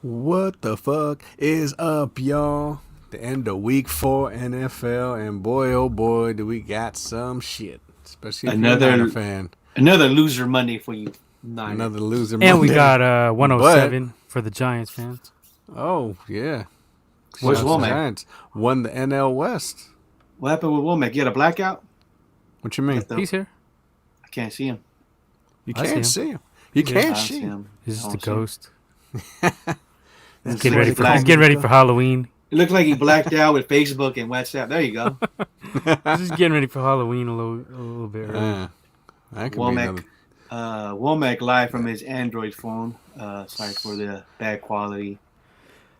What the fuck is up, y'all? The end of week 4 NFL, and boy, oh boy, do we got some shit. Especially if you're a Niner Another fan. another loser Monday for you Niners. Another loser And we Monday. got But, 107 for the Giants fans. oh, yeah. Where's Shouts to Womack? Giants won the NL West. What happened with Womack? You had a blackout? What you mean? He's here. I can't see him. You I see him. can't see him. You Yeah. I can't don't see him. He's I just a don't see him. ghost. He's He's getting ready for Halloween. It looked like he blacked out with Facebook and WhatsApp. There you go. He's just getting ready for Halloween a little bit early. That could be Womack, another. Womack live from his Android phone. Sorry for the bad quality.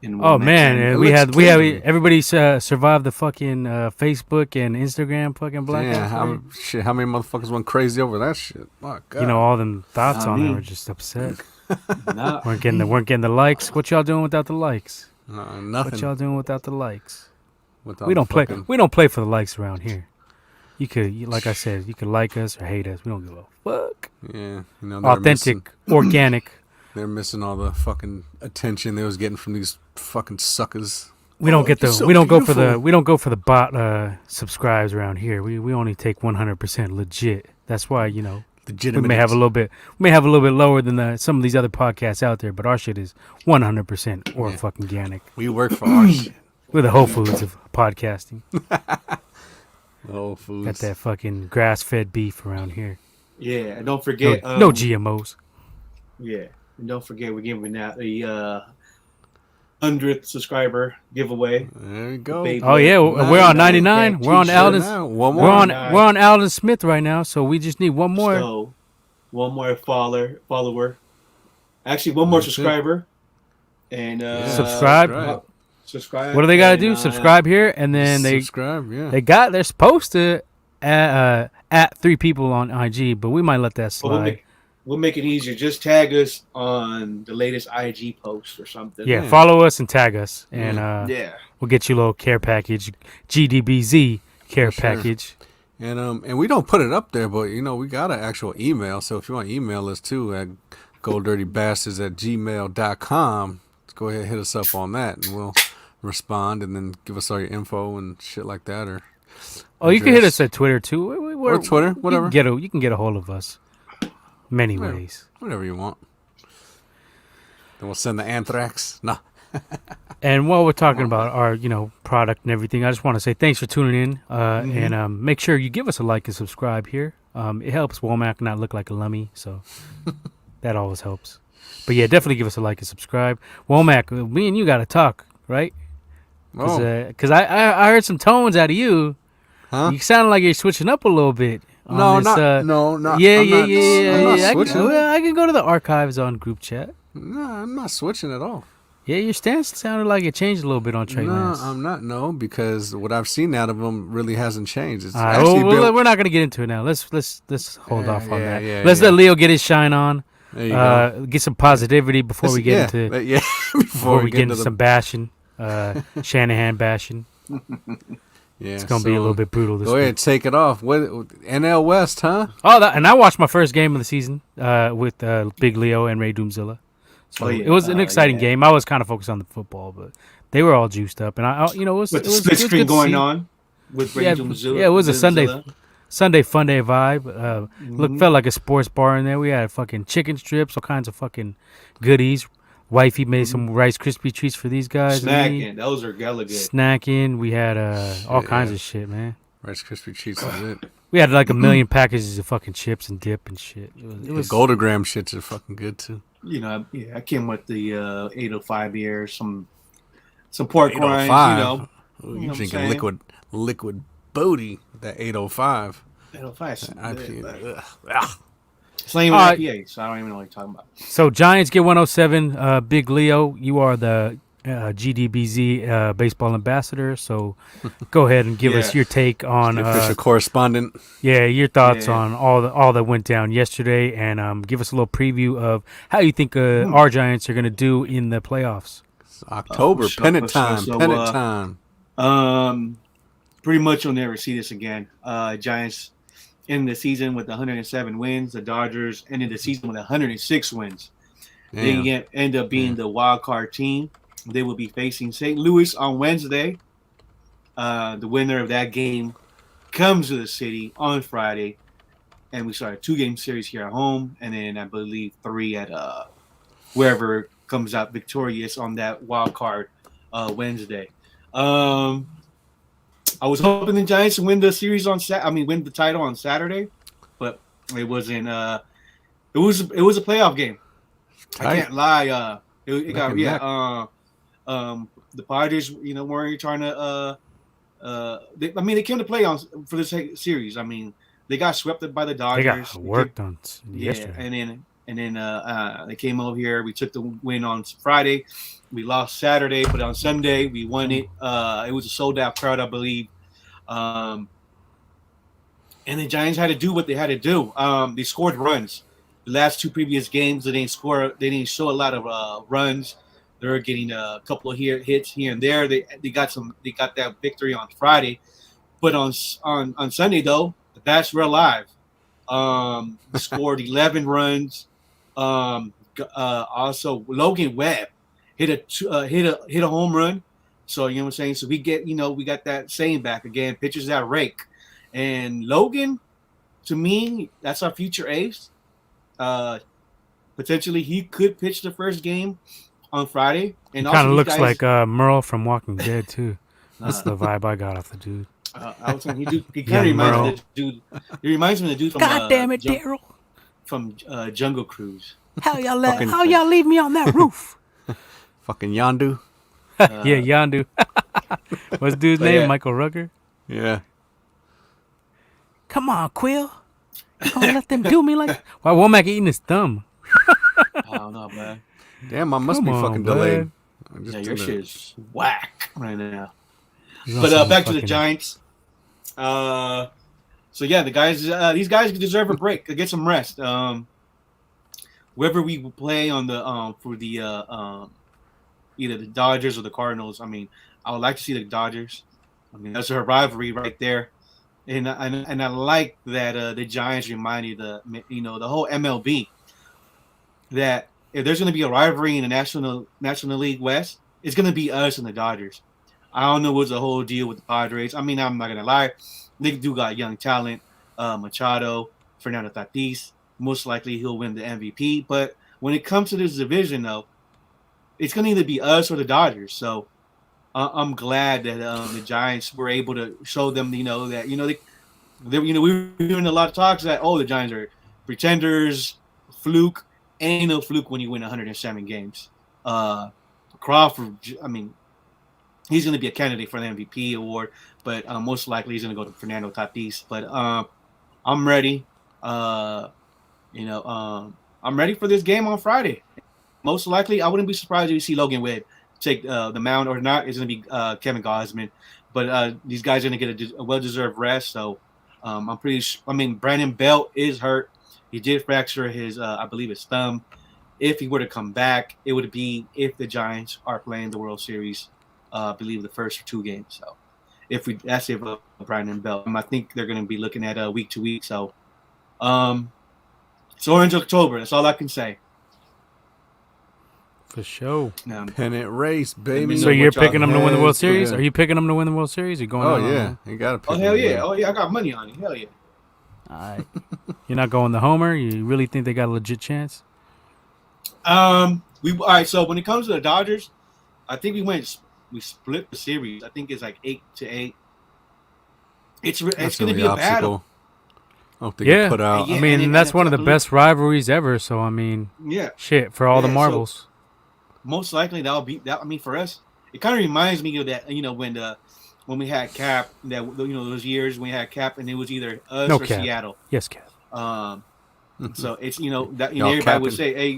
In Oh Womack's man, end. It we looks had clean to me. everybody survived the fucking Facebook and Instagram fucking blackout. Yeah, how many motherfuckers went crazy over that shit? My God. You know, all them thoughts Not on there me. were just upset. Nah. weren't getting the likes. What y'all doing without the likes? Nothing. What y'all doing without the likes? Without We don't the play. fucking- We don't play for the likes around here. Like I said, you could like us or hate us. We don't give a fuck. Yeah, you know, Authentic, organic. They're missing all the fucking attention they was getting from these fucking suckers. We don't get you're the. so we don't go for the. beautiful. We don't go for the bot subscribes around here. We only take 100% legit. That's why we Legitimate. may have a little bit. We may have a little bit lower than some of these other podcasts out there, but our shit is 100% Yeah. fucking organic. We work for our shit. We're the Whole Foods of podcasting. Whole Foods. Got that fucking grass-fed beef around here. Yeah, and don't No, forget. no GMOs. Yeah, and don't forget we're giving out the 100th subscriber giveaway. There you go. Baby. Oh yeah, we're on 99. We're on T-shirt. Alden's. Now, one We're more. on 99. we're on Alden Smith right now, so we just need one more. So, one more follower. Actually, one more That's it. subscriber. And Subscribe. Subscribe. What do they got to and, do? Subscribe here, and then subscribe. Yeah. they're supposed to at 3 people on IG, but we might let that Well, slide. we'll make it easier. Just tag us on the latest IG post or something. Yeah, Yeah. follow us and tag us, and Yeah. we'll get you a little care package, GDBZ care For sure. package. And we don't put it up there, but we got an actual email. So if you want to email us too at golddirtybastards@gmail.com, let's go ahead and hit us up on that, and we'll respond, and then give us all your info and shit like that. Or Oh, you can hit address. us at Twitter too, Or Twitter, whatever. You can get a hold of us many Whatever. ways. Whatever you want. Then we'll send the anthrax. No. And while we're talking about our, product and everything, I just want to say thanks for tuning in, and make sure you give us a like and subscribe here. It helps Womack not look like a lummy, so that always helps. But yeah, definitely give us a like and subscribe. Womack, me and you got to talk, right? Because I heard some tones out of you. Huh? You sound like you're switching up a little bit. on No, this, not. Yeah, I'm yeah, not, yeah. I'm not I switching. can go to the archives on group chat. No, I'm not switching at all. Yeah, your stance sounded like it changed a little bit on Trey No, Lance. I'm not. No, because what I've seen out of him really hasn't changed. It's All right, actually we're not gonna get into it now. Let's hold Yeah, off on yeah, that. yeah, Let's yeah. let Leo get his shine on. There you go. Get some positivity before we get into before we get into some bashing, Shanahan bashing. Yeah, It's gonna be a little bit brutal this Go ahead, week. take it off. What NL West, huh? Oh, and I watched my first game of the season with Big Leo and Ray Doomzilla. So Oh, yeah. it was an exciting yeah. game. I was kind of focused on the football, but they were all juiced up, and it was With it the was, split it was screen good to going see. on. With Yeah, Ray Doomzilla, yeah, it was a Doomzilla. Sunday fun day vibe. Mhm. Felt like a sports bar in there. We had fucking chicken strips, all kinds of fucking goodies. Wifey made some Rice Krispie treats for these guys. and me. Snacking. Those are hella good. Snacking. We had all kinds yeah. of shit, man. Rice Krispie treats is it. We had like a million packages of fucking chips and dip and shit. It was The Goldogram shits are fucking good too. I came with the 805 beer, some pork rinds, 805. Ooh, Ooh, know you what I'm drinking saying? liquid booty. That 805. 805. is IPA. good. Ugh. It's not even All right. IPA, so I don't even know what you're talking about. So Giants get 107. Big Leo, you are the GDBZ baseball ambassador. So go ahead and give us Yeah. your take on The official correspondent. your thoughts Yeah. on all that went down yesterday, and give us a little preview of how you think our Giants are going to do in the playoffs. It's October. for sure, Pennant for sure. time. So, Pennant time. Pretty much you'll never see this again. Giants end the season with 107 wins. The Dodgers ended the season with 106 wins. Damn. They end up being the wild card team. They will be facing St. Louis on Wednesday. The winner of that game comes to the city on Friday, and we start a 2-game series here at home, and then I believe 3 at wherever comes out victorious on that wild card Wednesday. I was hoping the Giants to win the series win the title on Saturday, but it wasn't. It was a playoff game. I can't lie. It got the Padres, weren't trying to. They came to play for this series. I mean, they got swept by the Dodgers. They got worked on yesterday. And then they came over here. We took the win on Friday. We lost Saturday, but on Sunday we won it. It was a sold out crowd, I believe. And the Giants had to do what they had to do. They scored runs. The last 2 previous games, they didn't score. They didn't show a lot of runs. They were getting a couple of hits here and there. They got that victory on Friday, but on Sunday though, the Bats were alive. Scored 11 runs. Also, Logan Webb hit a home run. So you know what I'm saying. So we got that saying back again. Pitchers that rake, and Logan, to me, that's our future ace. Potentially, he could pitch the first game on Friday. And kind of looks like Merle from Walking Dead too. That's the vibe I got off the dude. I was saying he kind of reminds me of the dude. He reminds me of the dude from God damn it, Daryl. From Jungle Cruise. How y'all leave me on that roof? Fucking Yondu. Yeah, Yondu. What's the dude's name? Yeah. Michael Rugger? Yeah. Come on, Quill. Don't let them do me like. Why Womack eating his thumb? I don't know, man. Damn, I must be fucking delayed. Your shit is whack right now. But back to the Giants. So yeah, the guys, these guys deserve a break. Get some rest. Whoever we play on the for the either the Dodgers or the Cardinals. I mean, I would like to see the Dodgers. I mean, that's a rivalry right there. And I like that the Giants reminded the whole MLB that if there's going to be a rivalry in the National League West, it's going to be us and the Dodgers. I don't know what's the whole deal with the Padres. I mean, I'm not going to lie. They do got young talent. Machado, Fernando Tatis. Most likely he'll win the MVP. But when it comes to this division, though, it's going to either be us or the Dodgers. So I'm glad that the Giants were able to show them, that we were hearing a lot of talks that the Giants are pretenders, fluke. Ain't no fluke when you win 107 games. Crawford, I mean, he's going to be a candidate for the MVP award, but most likely he's going to go to Fernando Tatis. But I'm ready. I'm ready for this game on Friday. Most likely, I wouldn't be surprised if you see Logan Webb take the mound or not. It's going to be Kevin Gausman. But these guys are going to get a well-deserved rest. So I'm pretty sure. I mean, Brandon Belt is hurt. He did fracture his, I believe, his thumb. If he were to come back, it would be if the Giants are playing the World Series, I believe the first 2 games. So that's if Brandon Belt. I think they're going to be looking at week to week. So it's Orange October. That's all I can say. For sure. Pennant race, baby. So you're picking them to win the World Series? Are you picking them to win the World Series? You're going? Oh yeah, you got to pick. Oh hell yeah! Oh yeah, I got money on it. Hell yeah. All right. You're not going the homer? You really think they got a legit chance? All right. So when it comes to the Dodgers, I think we split the series. I think it's like 8-8. It's going to be a battle. I don't think it put out. Yeah, I mean, that's one of the best rivalries ever. So I mean, shit for all the marbles. So most likely that'll be that. I mean, for us, it kind of reminds me of that. When we had Cap, that those years when we had Cap, and it was either us or Cap. Seattle. Yes, Cap. So it's that everybody would say, hey,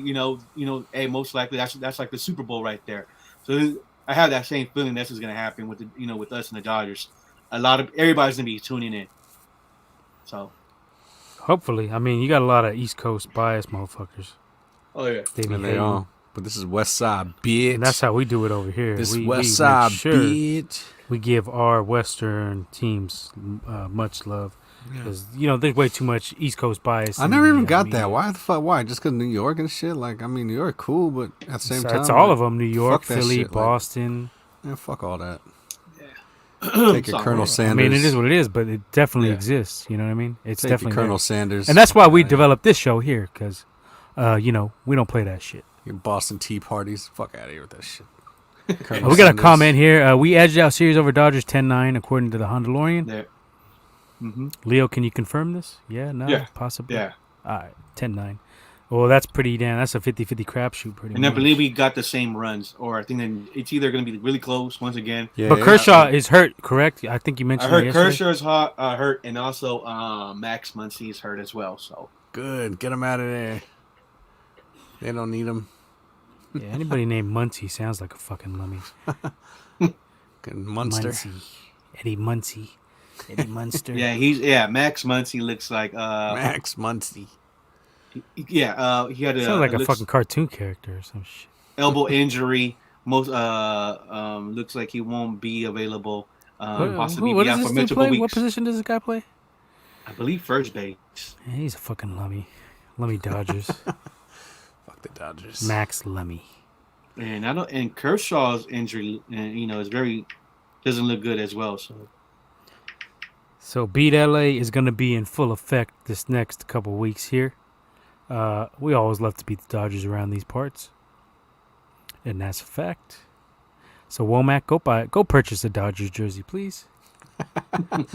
hey, most likely that's like the Super Bowl right there. So I have that same feeling this is going to happen with with us and the Dodgers. Everybody's going to be tuning in. So hopefully, I mean, you got a lot of East Coast bias motherfuckers. Oh yeah, they are. But this is West Side, bitch. And that's how we do it over here. This West Side, bitch. We give our Western teams much love. Because there's way too much East Coast bias. I never even got that. Why the fuck? Why? Just because New York and shit? Like, I mean, New York cool, but at the same time, it's all of them. New York, Philly, Boston. Yeah, fuck all that. Yeah. Take your Colonel Sanders. I mean, it is what it is, but it definitely exists. You know what I mean? It's Take definitely Colonel Sanders, and that's why we developed this show here, because we don't play that shit. Your Boston Tea Parties. Fuck out of here with that shit. We got a comment here. We edged out series over Dodgers 10-9, according to the Honduran. Yeah. Mm-hmm. Leo, can you confirm this? Yeah, no, yeah. possibly. Yeah. All right, 10-9. Well, that's pretty damn. That's a 50-50 crapshoot, pretty much. And I believe we got the same runs, or I think then it's either going to be really close once again. Yeah, but Kershaw is hurt, correct? I think you mentioned. I heard Kershaw's hurt, and also Max Muncy is hurt as well. So good, get him out of there. They don't need him. Yeah, anybody named Muncy sounds like a fucking lummy. Munster. Eddie Munster. Yeah, Max Muncy looks like Max Muncy. Yeah, he had sounds like a fucking cartoon character or some shit. Elbow injury. Most looks like he won't be available. Possibly be out for multiple weeks. What position does this guy play? I believe first base. Yeah, he's a fucking lummy. Lummy Dodgers. Fuck the Dodgers. Max Lummy. And And Kershaw's injury, is doesn't look good as well. So Beat LA is going to be in full effect this next couple weeks here. We always love to beat the Dodgers around these parts, and that's a fact. So Womack, go purchase a Dodgers jersey, please.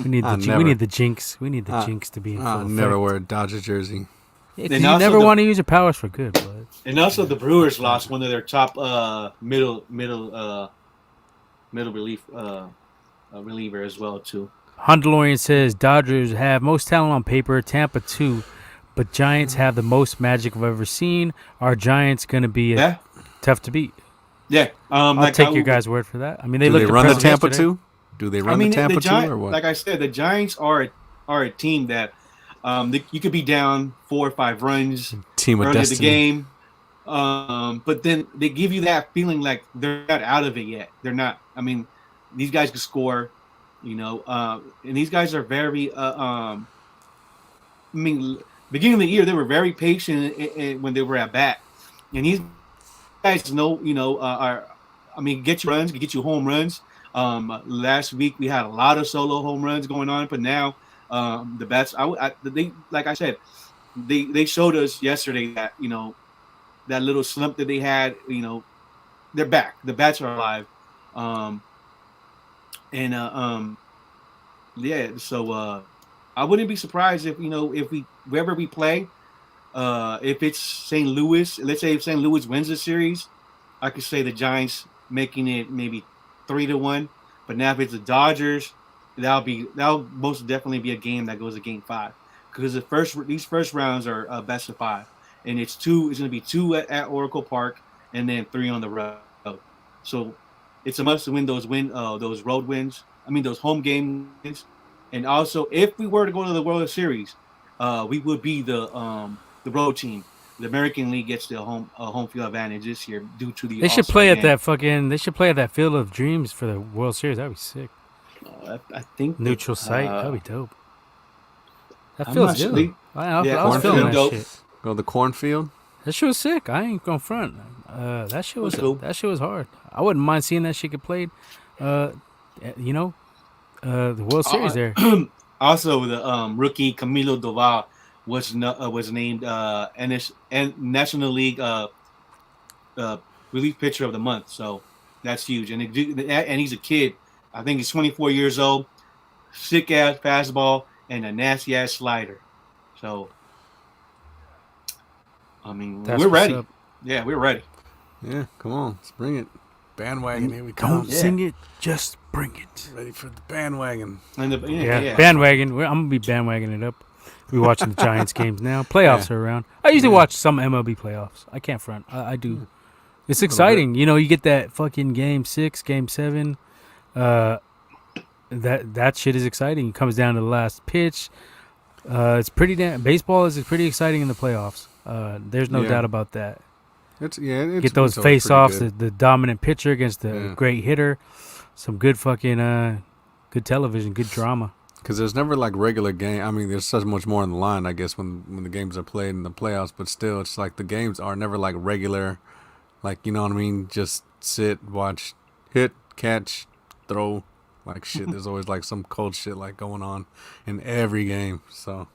We need the jinx. We need the jinx to be in full effect. Never wear a Dodger jersey. Yeah, you never want to use your powers for good. But. And also the Brewers lost one of their top middle reliever as well too. Honduran says Dodgers have most talent on paper, Tampa too, but Giants have the most magic I've ever seen. Are Giants going to be tough to beat? Yeah, I'll take your guys' word for that. I mean, they run the Tampa too. Do they run the Tampa too, or what? Like I said, the Giants are a team that you could be down 4 or 5 runs team of early in destiny. The game, but then they give you that feeling like they're not out of it yet. They're not. I mean, these guys can score. And these guys are very. Beginning of the year, they were very patient when they were at bat, and these guys know, get you runs, get you home runs. Last week we had a lot of solo home runs going on, but now the bats. Like I said, they showed us yesterday that that little slump that they had. They're back. The bats are alive. So I wouldn't be surprised if wherever we play, if it's St. Louis, let's say if St. Louis wins the series, I could say the Giants making it maybe 3-1. But now if it's the Dodgers, that'll most definitely be a game that goes to Game 5, because these first rounds are best of 5, and it's going to be 2 at Oracle Park and then 3 on the road. So it's a must to win those road wins. I mean those home game wins. And also, if we were to go to the World Series, we would be the road team. The American League gets the home field advantage this year due to the. They should play at that fucking. They should play at that Field of Dreams for the World Series. That'd be sick. I think neutral site. That'd be dope. That feels good. I was feeling that shit. Go to the cornfield. That shit was sick. I ain't gonna front. That shit was cool. That shit was hard. I wouldn't mind seeing that shit get played. The World Series there. Also, the rookie Camilo Doval was named National League relief pitcher of the month. So that's huge. And he's a kid. I think he's 24 years old. Sick ass fastball and a nasty ass slider. So I mean, we're ready. Up. Yeah, we're ready. Yeah, come on, let's bring it. Bandwagon, here we come. Don't sing it, just bring it. Ready for the bandwagon. And bandwagon. I'm gonna be bandwagoning it up. We're watching the Giants games now. Playoffs are around. I usually watch some MLB playoffs. I can't front. I do. It's exciting. You get that fucking Game 6, Game 7. That shit is exciting. It comes down to the last pitch. It's pretty baseball is pretty exciting in the playoffs. There's no doubt about that. Get those face-offs, the dominant pitcher against the great hitter. Some good fucking good television, good drama. Because there's never like regular game. I mean, there's so much more on the line, I guess, when the games are played in the playoffs. But still, it's like the games are never like regular. Like, you know what I mean? Just sit, watch, hit, catch, throw, like shit. There's always like some cold shit like going on in every game. So,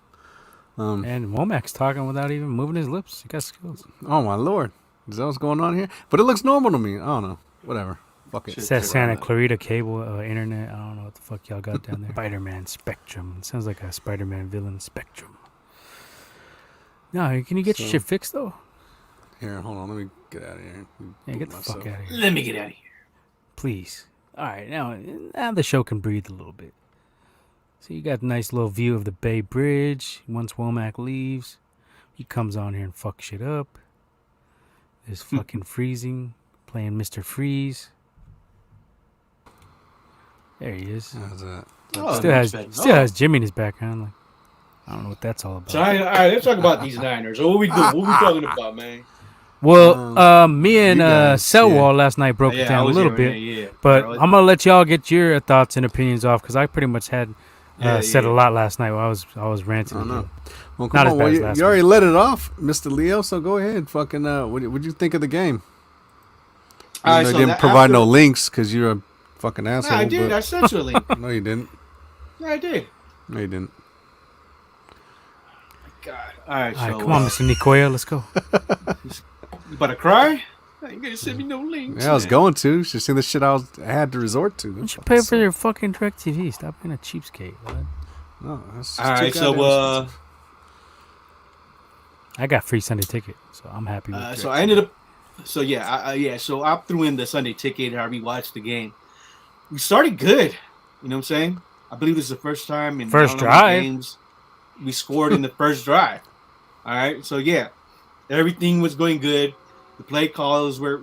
and Womack's talking without even moving his lips. He got skills. Oh my lord, is that what's going on here? But it looks normal to me. I don't know. Whatever. Fuck it. It says Santa Clarita cable internet. I don't know what the fuck y'all got down there. Spider-Man Spectrum. It sounds like a Spider-Man villain. Spectrum. No, can you get your shit fixed though? Here, hold on. Let me get out of here. Yeah, get the fuck out of here. Let me get out of here, please. All right, now the show can breathe a little bit. So you got a nice little view of the Bay Bridge. Once Womack leaves, he comes on here and fucks shit up. There's fucking freezing, playing Mr. Freeze. There he is. How's that? Still has Jimmy in his background. Like, I don't know what that's all about. So, all right, let's talk about these Niners. What we doing? What we talking about, man? Well, me and Selwall last night broke it down a little bit, but I'm gonna let y'all get your thoughts and opinions off because I pretty much had said a lot last night while I was ranting. I know. Well, Not come on. Well, you already let it off, Mr. Leo. So go ahead. Fucking. What'd you think of the game? I didn't provide no links because you're a fucking asshole. I did. I sent you a link. No, you didn't. Yeah, I did. No, you didn't. God. All right, come on, Mr. Nicoya, let's go. You about to cry? You ain't gonna send me no links. Yeah, I was going to. You should see the shit I had to resort to. You should pay for your fucking DirecTV. Stop being a cheapskate, man. No, that's all right. So, I got free Sunday ticket, so I'm happy with it. So I ended up. So yeah, So I threw in the Sunday ticket. I rewatched the game. We started good. You know what I'm saying? I believe this is the first time in first drive games we scored in the first drive. All right. So yeah, everything was going good. The play calls were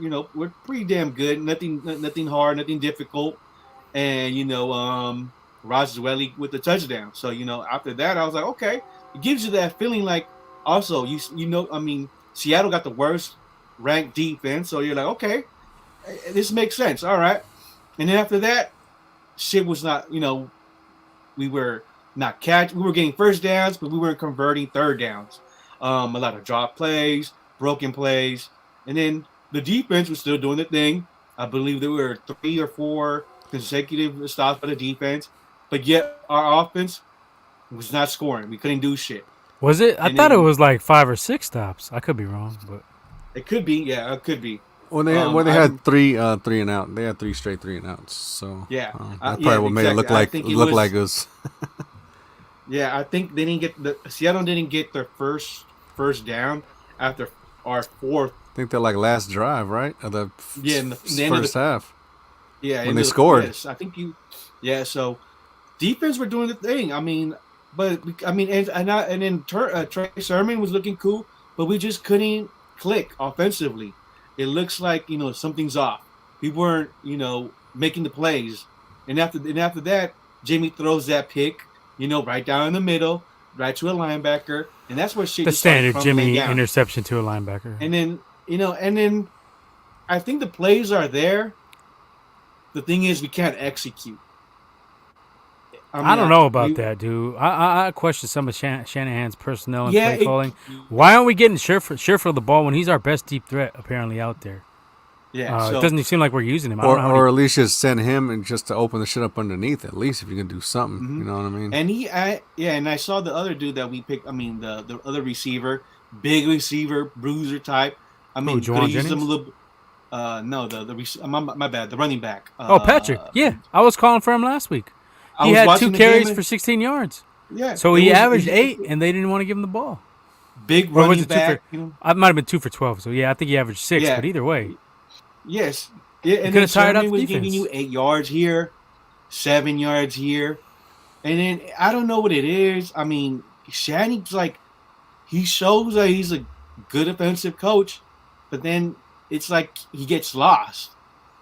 pretty damn good. Nothing hard, nothing difficult. And Roswelly with the touchdown. So after that, I was like, okay, it gives you that feeling like also Seattle got the worst ranked defense, so you're like, okay, this makes sense. All right. And then after that, shit was not, we were getting first downs, but we weren't converting third downs. A lot of drop plays, broken plays, and then the defense was still doing the thing. I believe there were 3 or 4 consecutive stops by the defense, but yet our offense was not scoring. We couldn't do shit. Was it? I thought it was like 5 or 6 stops. I could be wrong, but it could be. Yeah, it could be. Well, they had 3 and out. They had 3 straight 3 and outs. So yeah, that probably what made it look like it was. Yeah, I think they didn't get Seattle didn't get their first down after our fourth. I think they're like last drive, right? Of the in the first half. Yeah, when they scored. Yes, I think so defense were doing the thing. And then Trey Sermon was looking cool, but we just couldn't click offensively. It looks like something's off. We weren't making the plays, and after that, Jimmy throws that pick, right down in the middle, right to a linebacker, and that's where shit. The standard Jimmy interception to a linebacker. And then, I think the plays are there. The thing is, we can't execute. I don't know about that, dude. I question some of Shanahan's personnel and play calling. Why aren't we getting Scherfer the ball when he's our best deep threat apparently out there? Yeah, it doesn't seem like we're using him. Or at least just send him and just to open the shit up underneath. At least if you can do something, you know what I mean. And and I saw the other dude that we picked. The other receiver, big receiver, bruiser type. Could have used him a little. No, my bad. The running back. Patrick. Yeah, I was calling for him last week. He had 2 carries for 16 yards. Yeah. So he averaged 8, and they didn't want to give him the ball. Big running back. I might have been 2 for 12. So yeah, I think he averaged 6. Yeah. But either way. Yes. Yeah. And then Sherman was giving you 8 yards here, 7 yards here, and then I don't know what it is. Shanny's like, he shows that he's a good offensive coach, but then it's like he gets lost,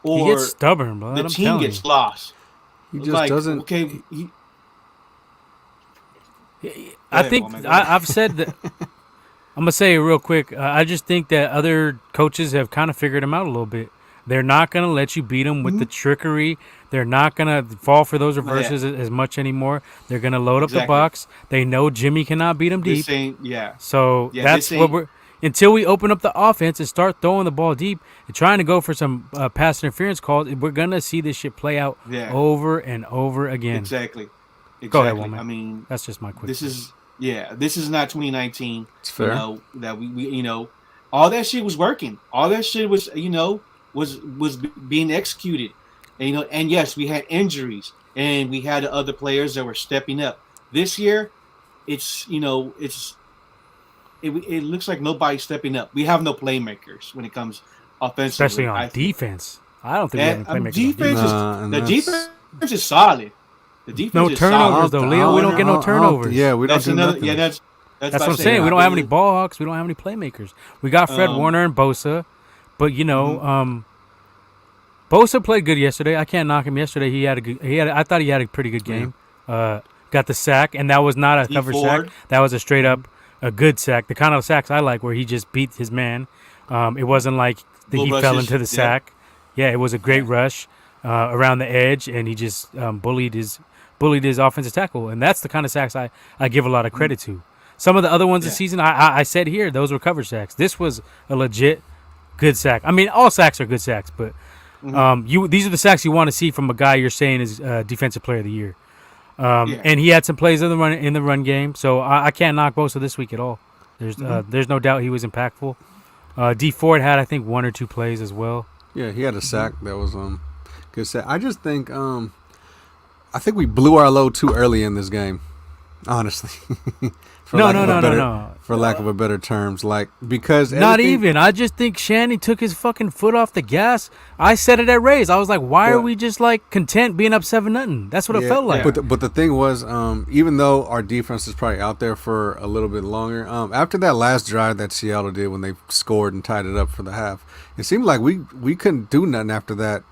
or he gets stubborn. Bro. The team gets lost. He just doesn't. Okay. I think I've said that. I'm gonna say it real quick. I just think that other coaches have kind of figured him out a little bit. They're not going to let you beat them with the trickery. They're not going to fall for those reverses as much anymore. They're going to load up the box. They know Jimmy cannot beat them deep. So that's what we're – until we open up the offense and start throwing the ball deep and trying to go for some pass interference calls, we're going to see this shit play out over and over again. Exactly. Go ahead, Womack. I mean – that's just my quick This is not 2019. It's fair. That we all that shit was working. All that shit was, was being executed. And, and yes, we had injuries and we had other players that were stepping up. This year, it looks like nobody's stepping up. We have no playmakers when it comes offensively. Especially on defense. I don't think we have any playmakers. The defense is solid. The defense is turnovers, solid. though, Leo. We don't get no turnovers. We don't that's get another. nothing. Yeah, that's what I'm saying. We don't have any ball hawks. We don't have any playmakers. We got Fred Warner and Bosa, but Bosa played good yesterday. I can't knock him yesterday. I thought he had a pretty good game. Got the sack, and that was not a cover sack. That was a straight up a good sack. The kind of sacks I like, where he just beat his man. It wasn't like he fell into the sack. Yeah, it was a great rush around the edge, and he just bullied his offensive tackle, and that's the kind of sacks I give a lot of credit to. Some of the other ones this season, I said here, those were cover sacks. This was a legit good sack. I mean, all sacks are good sacks, but these are the sacks you want to see from a guy you're saying is defensive player of the year. And he had some plays in the run game, so I can't knock Bosa this week at all. There's no doubt he was impactful. D Ford had, I think, 1 or 2 plays as well. Yeah, he had a sack that was good sack. I just think I think we blew our load too early in this game, honestly. For lack of a better terms, because not even. I just think Shanny took his fucking foot off the gas. I said it at Rays. I was like, why are we just content being up 7-0? That's what it felt like. But the thing was, even though our defense is probably out there for a little bit longer, after that last drive that Seattle did when they scored and tied it up for the half, it seemed like we couldn't do nothing after that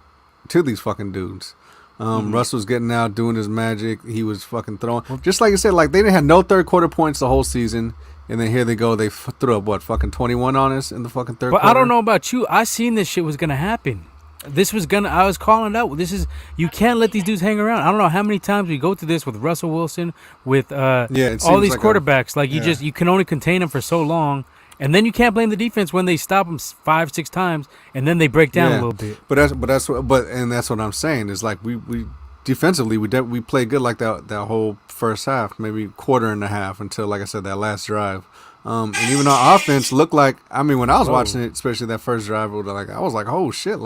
to these fucking dudes. Russ was getting out, doing his magic. He was fucking throwing. Just like you said, they didn't have no third quarter points the whole season. And then here they go. They threw up, fucking 21 on us in the fucking third quarter? But I don't know about you. I seen this shit was going to happen. I was calling it out. You can't let these dudes hang around. I don't know how many times we go through this with Russell Wilson, with all these quarterbacks. You can only contain them for so long. And then you can't blame the defense when they stop them 5-6 times, and then they break down a little bit. But that's what I'm saying is we defensively we played good that whole first half, maybe quarter and a half until, like I said, that last drive. And even our offense looked like, when I was watching it, especially that first drive, I was like, oh shit,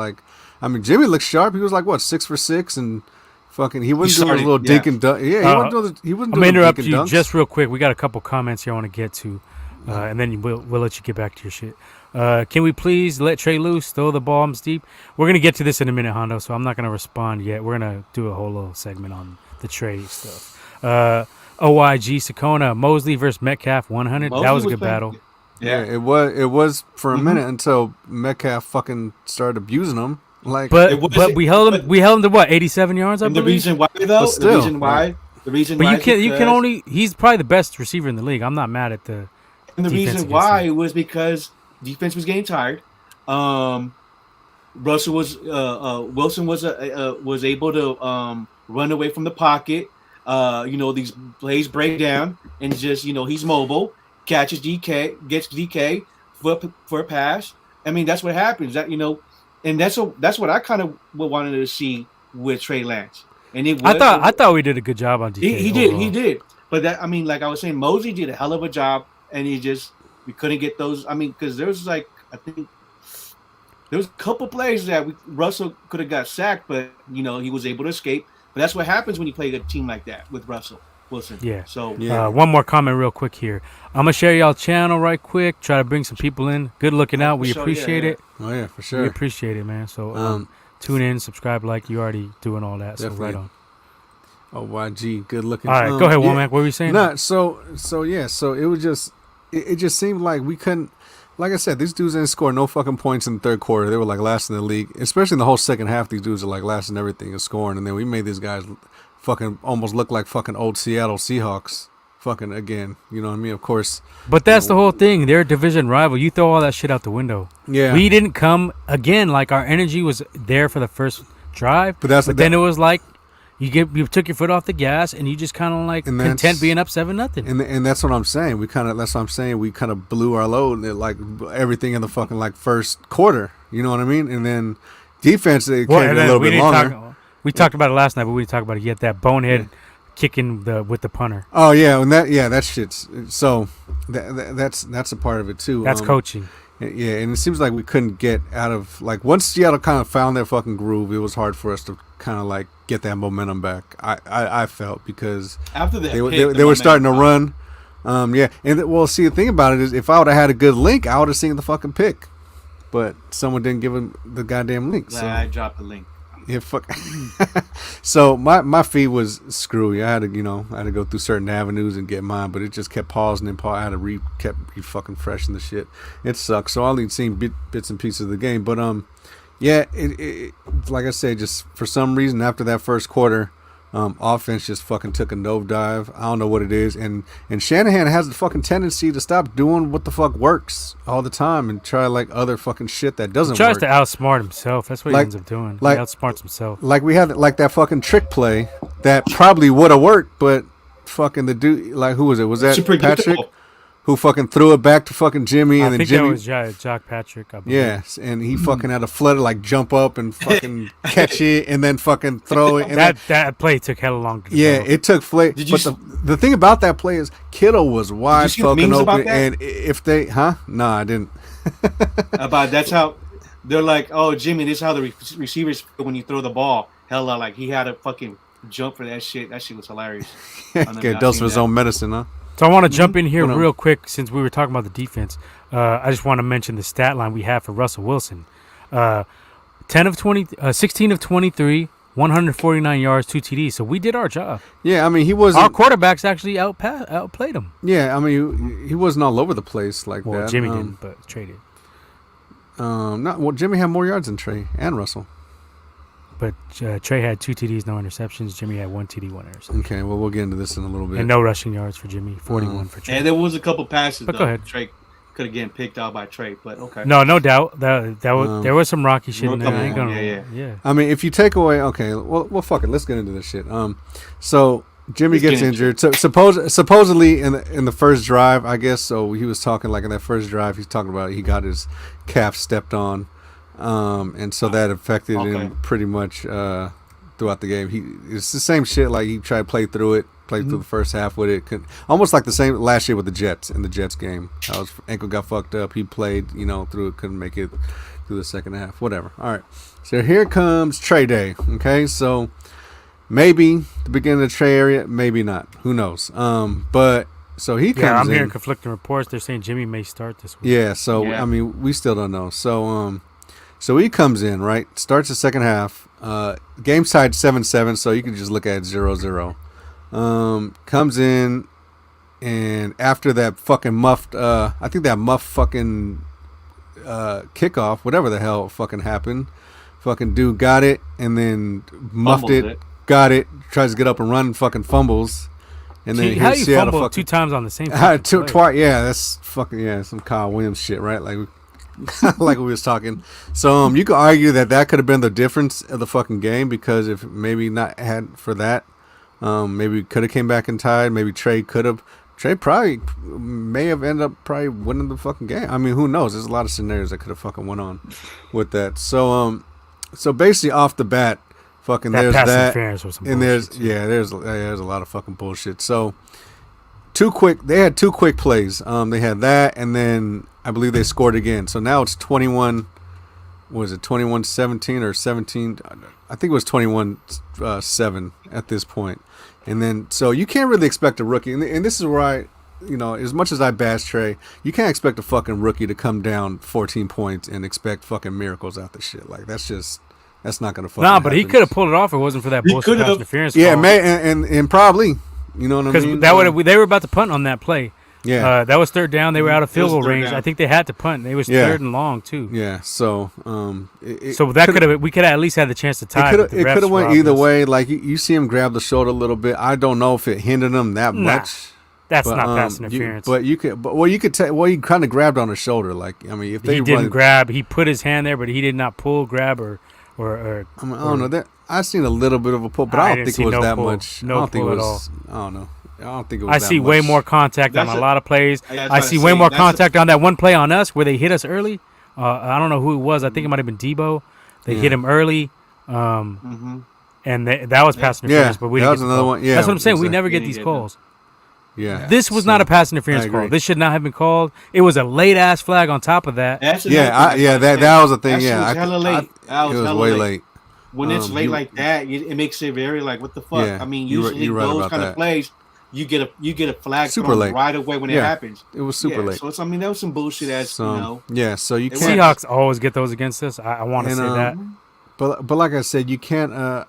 Jimmy looked sharp. He was 6 for 6 and. Fucking, he wasn't doing a little dink and dunk. Yeah, he wasn't doing. I'm gonna interrupt you just real quick. We got a couple comments here I want to get to. And then we'll let you get back to your shit. Can we please let Trey loose, throw the bombs deep? We're going to get to this in a minute, Hondo, so I'm not going to respond yet. We're going to do a whole little segment on the Trey stuff. OIG Sakona, Mosley versus Metcalf 100. That was a good battle. Yeah, it was for a minute until Metcalf fucking started abusing him. But we held him to what, 87 yards, I believe? The reason why, though, you can only, he's probably the best receiver in the league. I'm not mad at the. And the reason why was because defense was getting tired. Wilson was able to run away from the pocket. These plays break down and just he's mobile, catches DK, gets DK for a pass. That's what happens. And that's what I kind of wanted to see with Trey Lance. And I thought we did a good job on DK. He did. But that like I was saying, Mosley did a hell of a job. And we couldn't get those. Because there was I think there was a couple plays that Russell could have got sacked, but he was able to escape. But that's what happens when you play a team like that with Russell Wilson. Yeah. So one more comment real quick here. I'm gonna share y'all channel right quick. Try to bring some people in. Good looking out. We appreciate it. Oh yeah, for sure. We appreciate it, man. So tune in, subscribe, you already doing all that. Definitely. So right on. OYG, good looking. All right, go ahead, Womack. What were you saying? So it was just. It just seemed like we couldn't, like I said, these dudes didn't score no fucking points in the third quarter. They were last in the league, especially in the whole second half. These dudes are last in everything and scoring, and then we made these guys fucking almost look like fucking old Seattle Seahawks fucking again. You know what I mean? Of course. But that's the whole thing. They're a division rival. You throw all that shit out the window. Yeah. We didn't come again. Like our energy was there for the first drive, But then it was like you took your foot off the gas and you just kind of like content being up 7-0. And that's what I'm saying. We kind of blew our load, like everything in the fucking like first quarter. You know what I mean? And then defense they carried a little bit longer. We talked about it last night, but we didn't talk about it yet. That bonehead kicking with the punter. Oh yeah, and that shit's so that's a part of it too. That's coaching. Yeah, and it seems like we couldn't get out of like once Seattle kind of found their fucking groove, it was hard for us to kind of like get that momentum back. I felt because after that they were starting to run. Yeah, and see the thing about it is if I would have had a good link, I would have seen the fucking pick, but someone didn't give him the goddamn link. So I dropped the link. Yeah, fuck. So my feed was screwy. I had to go through certain avenues and get mine, but it just kept pausing and I had to kept fucking fresh in the shit. It sucks. So I only seen bits and pieces of the game, but yeah, it like I said, just for some reason after that first quarter, offense just fucking took a nosedive. I don't know what it is, and Shanahan has the fucking tendency to stop doing what the fuck works all the time and try like other fucking shit that doesn't work. He tries to outsmart himself. That's what he ends up doing. He outsmarts himself. Like we had like that fucking trick play that probably would have worked, but fucking the dude, like who was it? Was that Patrick? Who fucking threw it back to fucking Jimmy, and then Jimmy. I think that was Jock Patrick. I believe. Yes, and he fucking had a flutter like jump up and fucking catch it, and then fucking throw it. And that play took hella long to develop. It took play. But the thing about that play is Kittle was wide fucking open, and if they, no, I didn't. That's how they're like, oh Jimmy, this is how the receivers feel when you throw the ball. Hella, like he had a fucking jump for that shit. That shit was hilarious. Get dose of his own medicine, huh? So I want to jump in here real quick since we were talking about the defense. I just want to mention the stat line we have for Russell Wilson. 16 of 23, 149 yards, 2 TDs. So we did our job. Yeah, I mean, he wasn't... Our quarterbacks actually outplayed him. Yeah, I mean, he wasn't all over the place like that. Well, Jimmy didn't, but Trey did. Jimmy had more yards than Trey and Russell. But Trey had 2 TDs, no interceptions. Jimmy had 1 TD, 1 interception. Okay, well, we'll get into this in a little bit. And no rushing yards for Jimmy, 41 for Trey. And there was a couple passes, but go ahead. Trey could have gotten picked out by Trey, but okay. No doubt. There was some rocky shit in there. Yeah. I mean, if you take away... Okay, well, fuck it. Let's get into this shit. So... Jimmy gets injured. So supposedly in the first drive, I guess. So he was talking like in that first drive, he's talking about he got his calf stepped on. And so that affected him pretty much throughout the game. It's the same shit. Like he tried to play through the first half with it. Almost like the same last year with the Jets in the Jets game. His ankle got fucked up. He played, through it, couldn't make it through the second half. Whatever. All right. So here comes Trey Day. Okay, so maybe the beginning of the Trey area, maybe not. Who knows? But so he comes in. I'm hearing conflicting reports. They're saying Jimmy may start this week. Yeah. So I mean, we still don't know. So he comes in, right? Starts the second half. Game side 7-7, so you can just look at it 0-0. Comes in, and after that fucking muffed, I think that muffed fucking kickoff, whatever the hell fucking happened, fucking dude got it, and then muffed it, got it, tries to get up and run, fucking fumbles. And then how you fumble 2 times on the same twice, yeah, that's fucking, some Kyle Williams shit, right? Like like we was talking. So you could argue that could have been the difference of the fucking game, because if maybe not had for that, maybe could have came back and tied. Maybe Trey probably may have ended up probably winning the fucking game. I mean, who knows? There's a lot of scenarios that could have fucking went on with that. So basically off the bat, fucking that there's that, and there's a lot of fucking bullshit. So they had 2 quick plays. They had that, and then I believe they scored again. So now it's 21. Was it 21-17 or 17? I think it was 21-7 at this point. And then so you can't really expect a rookie, and this is where I, as much as I bash Trey, you can't expect a fucking rookie to come down 14 points and expect fucking miracles out the shit. Like that's not gonna fucking. Nah, but he could have pulled it off if it wasn't for that bullshit pass interference. Yeah, and probably. You know what I mean? Because they were about to punt on that play. Yeah, that was third down. They were out of field goal range. Down. I think they had to punt. They was third and long too. Yeah, so so that we could have at least had the chance to tie. It could have went either way. Like you see him grab the shoulder a little bit. I don't know if it hindered him that much. That's not pass interference. You kind of grabbed on his shoulder. Like, I mean, if they he didn't grab, he put his hand there, but he did not pull, grab, or I don't know. I seen a little bit of a pull, but I don't think it was that much. No I don't think it pull at was. I don't know. I don't think it was. I see way more contact on a lot of plays. I see way more contact on that one play on us where they hit us early. I don't know who it was. I think it might have been Debo. They hit him early, and that was pass interference. But we didn't get another one. Yeah, that's what I'm saying. Exactly. We never get these calls. Yeah, this was not a pass interference call. This should not have been called. It was a late ass flag on top of that. That was the thing. Yeah, it was hella late. It was way late. When it's late like that, it makes it very like, what the fuck? Yeah, I mean, usually those kind of plays, you get a flag super late right away when it happens. It was super late. So that was some bullshit. Yeah. So you can't. Seahawks always get those against us. I want to say that. But like I said, you can't. Down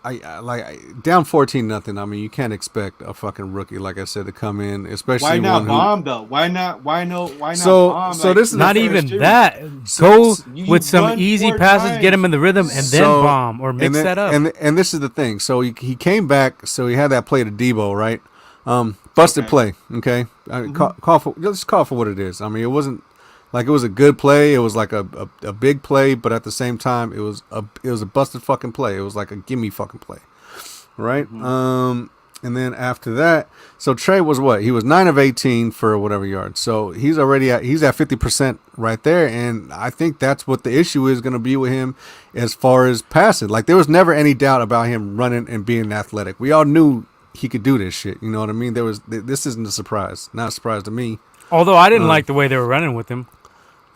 14-0. I mean, you can't expect a fucking rookie, like I said, to come in, especially. Why not bomb though? Why not? Why not? So bomb? So this is not even that. Go with some easy passes, get him in the rhythm, and then bomb or mix that up. And this is the thing. So he came back. So he had that play to Debo, right? Busted play. Okay, call for what it is. I mean, it wasn't. Like, it was a good play. It was like a big play, but at the same time, it was a busted fucking play. It was like a gimme fucking play, right? And then after that, so Trey was what? He was 9 of 18 for whatever yards. So he's at 50% right there, and I think that's what the issue is going to be with him as far as passing. Like, there was never any doubt about him running and being athletic. We all knew he could do this shit. You know what I mean? This isn't a surprise. Not a surprise to me. Although I didn't like the way they were running with him.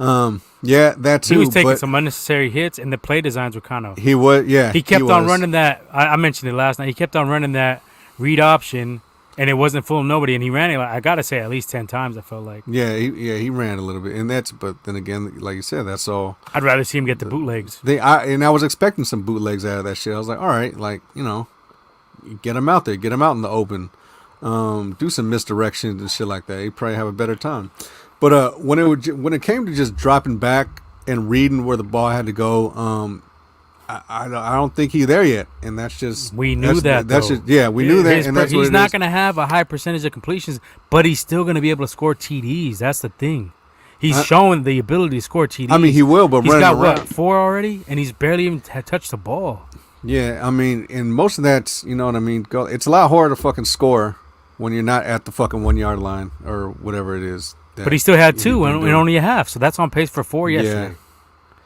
Yeah, that too. He was taking some unnecessary hits, and the play designs were kind of. He was, yeah. He kept on running that. I mentioned it last night. He kept on running that read option, and it wasn't fooling nobody. And he ran it. I gotta say, at least 10 times. I felt like. Yeah, he ran a little bit, and but then again, like you said, that's all. I'd rather see him get the bootlegs. I was expecting some bootlegs out of that shit. I was like, all right, like, get him out there, get him out in the open, do some misdirections and shit like that. He'd probably have a better time. But when it came to just dropping back and reading where the ball had to go, I don't think he's there yet, and that's just we knew that. That's just we knew that, and that's he's not going to have a high percentage of completions, but he's still going to be able to score TDs. That's the thing. He's showing the ability to score TDs. I mean, he will, but he's got what 4 already, and he's barely even touched the ball. Yeah, I mean, and most of that's what I mean. It's a lot harder to fucking score when you're not at the fucking 1 yard line or whatever it is. But he still had 2 and only a half, so that's on pace for 4 yesterday. Yeah.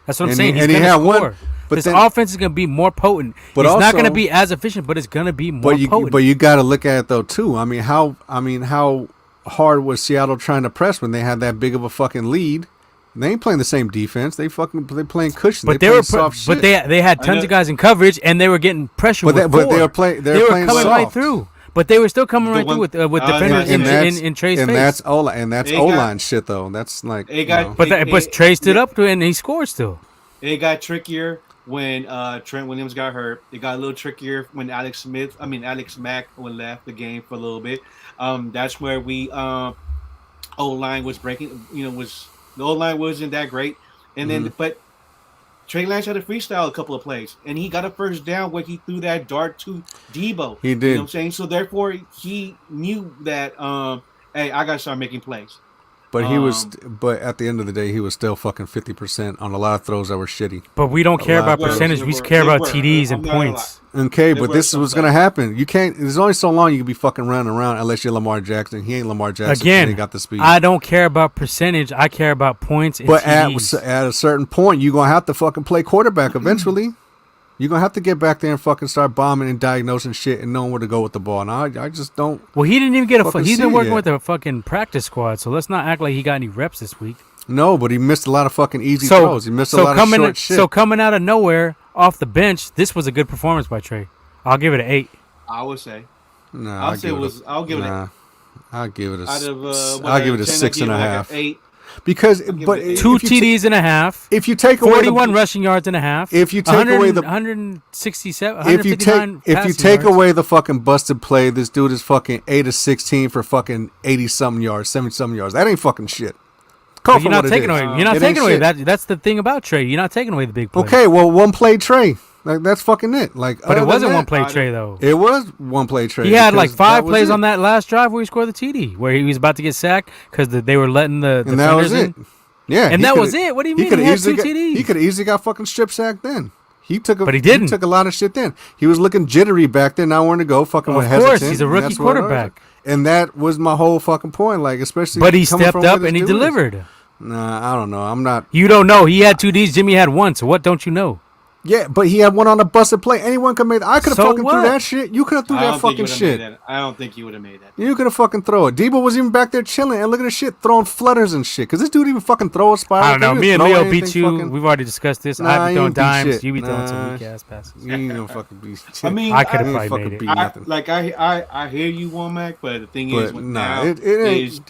That's what I'm saying. He's going to score. 1, but this offense is going to be more potent. It's not going to be as efficient, but it's going to be more potent. But you got to look at it though too. I mean, how hard was Seattle trying to press when they had that big of a fucking lead? They ain't playing the same defense. They playing cushion. But they had tons of guys in coverage, and they were getting pressure. But they were playing coming soft. Right through. But they were still coming right through with defenders in Trey's face. That's O-line shit though. That's like. But Trey stood up to it and he scored still. It got trickier when Trent Williams got hurt. It got a little trickier when Alex Mack left the game for a little bit. That's where O-line was breaking. The O-line wasn't that great, and then but Trey Lance had a freestyle a couple of plays, and he got a first down where he threw that dart to Debo. He did. You know what I'm saying? So therefore, he knew that, hey, I got to start making plays. But but at the end of the day, he was still fucking 50% on a lot of throws that were shitty. But we don't care about percentage. We care about TDs and points. Okay, but this is what's going to happen. You can't. There's only so long you can be fucking running around unless you're Lamar Jackson. He ain't Lamar Jackson. Again, he got the speed. I don't care about percentage. I care about points and TDs. But at a certain point, you're going to have to fucking play quarterback eventually. You're going to have to get back there and fucking start bombing and diagnosing shit and knowing where to go with the ball. And I just don't. Well, he didn't even get he's been working with a fucking practice squad, so let's not act like he got any reps this week. No, but he missed a lot of fucking easy throws. He missed a lot of short shit. So coming out of nowhere, off the bench, this was a good performance by Trey. I'll give it an 8. I would say. Nah, I'll give it a 6.5. 8. Because, but 2 TDs and a half. If you take away 41 rushing yards and a half. If you take away the 167, 159 if you take away the fucking busted play, this dude is fucking 8 of 16 for fucking 80 something yards, 70 something yards. That ain't fucking shit. You're not taking away. You're not taking away. That's the thing about Trey. You're not taking away the big play. Okay, well, one play Trey. Like that's fucking it. Like, But it wasn't one play I Trey though. It was one play Trey. He had like because 5 that was plays it. on that last drive where he scored the TD, where he was about to get sacked because they were letting the and that was defenders it. in. Yeah, And he that coulda- was it. What do you mean? coulda He had easily 2 got- TDs. He could have easily got fucking strip sacked then. He took But he didn't. He took a lot of shit then. He was looking jittery back then, not wanting to go. Fucking Of with course, hesitant, he's a and rookie that's what it was. quarterback. And that was my whole fucking point. Like, especially. But he coming stepped from where up this and he dude is. delivered. Nah, I don't know. I'm not. You don't know. He had 2 Ds. Jimmy had 1. So what don't you know? Yeah, but he had one on a busted play. Anyone could make. I could have So fucking what? threw that shit. You could have threw I that don't think he fucking would've made shit. that. I don't think he would have made that. You could have fucking throw it. Debo was even back there chilling and look at the shit throwing flutters and shit. Cause this dude even fucking throw a spiral. I don't know. He Me and didn't throw Leo beat anything you. fucking- We've already discussed this. Nah, I've been you throwing ain't beat dimes. shit. You be throwing some Nah. weak ass passes. You ain't gonna fucking beat shit. I mean, I could have You ain't probably fucking made it. beat I nothing. I hear you, Womack, but the thing is, But now nah, it ain't. is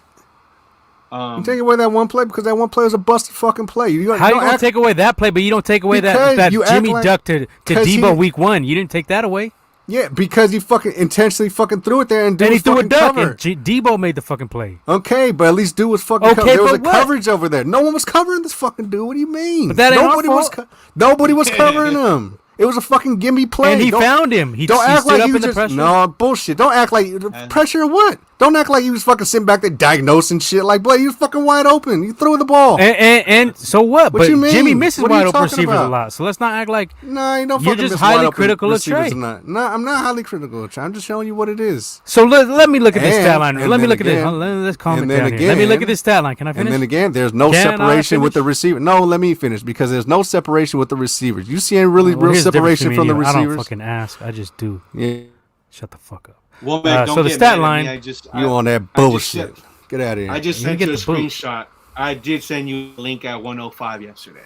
You take away that one play because that one play was a busted fucking play. You How you don't gonna act- take away that play, but you don't take away Because that you act Jimmy like- duck to 'cause Debo he- week 1? You didn't take that away. Yeah, because he fucking intentionally fucking threw it there and dude And he was threw a fucking duck, covered. and Debo made the fucking play. Okay, but at least dude was fucking Okay, covered. There was a but what? coverage over there. No one was covering this fucking dude. What do you mean? But that ain't our nobody was fault. nobody was covering him. It was a fucking gimme play. And he Don't- found him. He Don't act stood like up he in was the just pressure. no bullshit. Don't act like pressure or what? Don't act like he was fucking sitting back there diagnosing shit. Like, boy, you was fucking wide open. You threw the ball. And so what? What But you mean? Jimmy misses What are you wide open talking receivers about? a lot. So let's not act like No, you don't You're fucking just miss highly wide open critical of receivers Trey. or not. No, I'm not highly critical of Trey. I'm just showing you what it is. So let me look at this And- stat line. and Let me then look at this. again- Let's calm it and then down here. Let me look again- at this stat line. Can I And finish? then again, there's no Can I separation with the finish? receiver. No, let me finish because there's no separation with the receivers. You see any Well, real here's the difference separation between from the me and you. I don't receivers? fucking ask. I just do. Yeah, Shut the fuck up. Womack, don't so the get stat mad at line- me. you on that I just bullshit? said- Get out of here. I just You sent get you a the boot. screenshot. I did send you a link at 1:05 yesterday.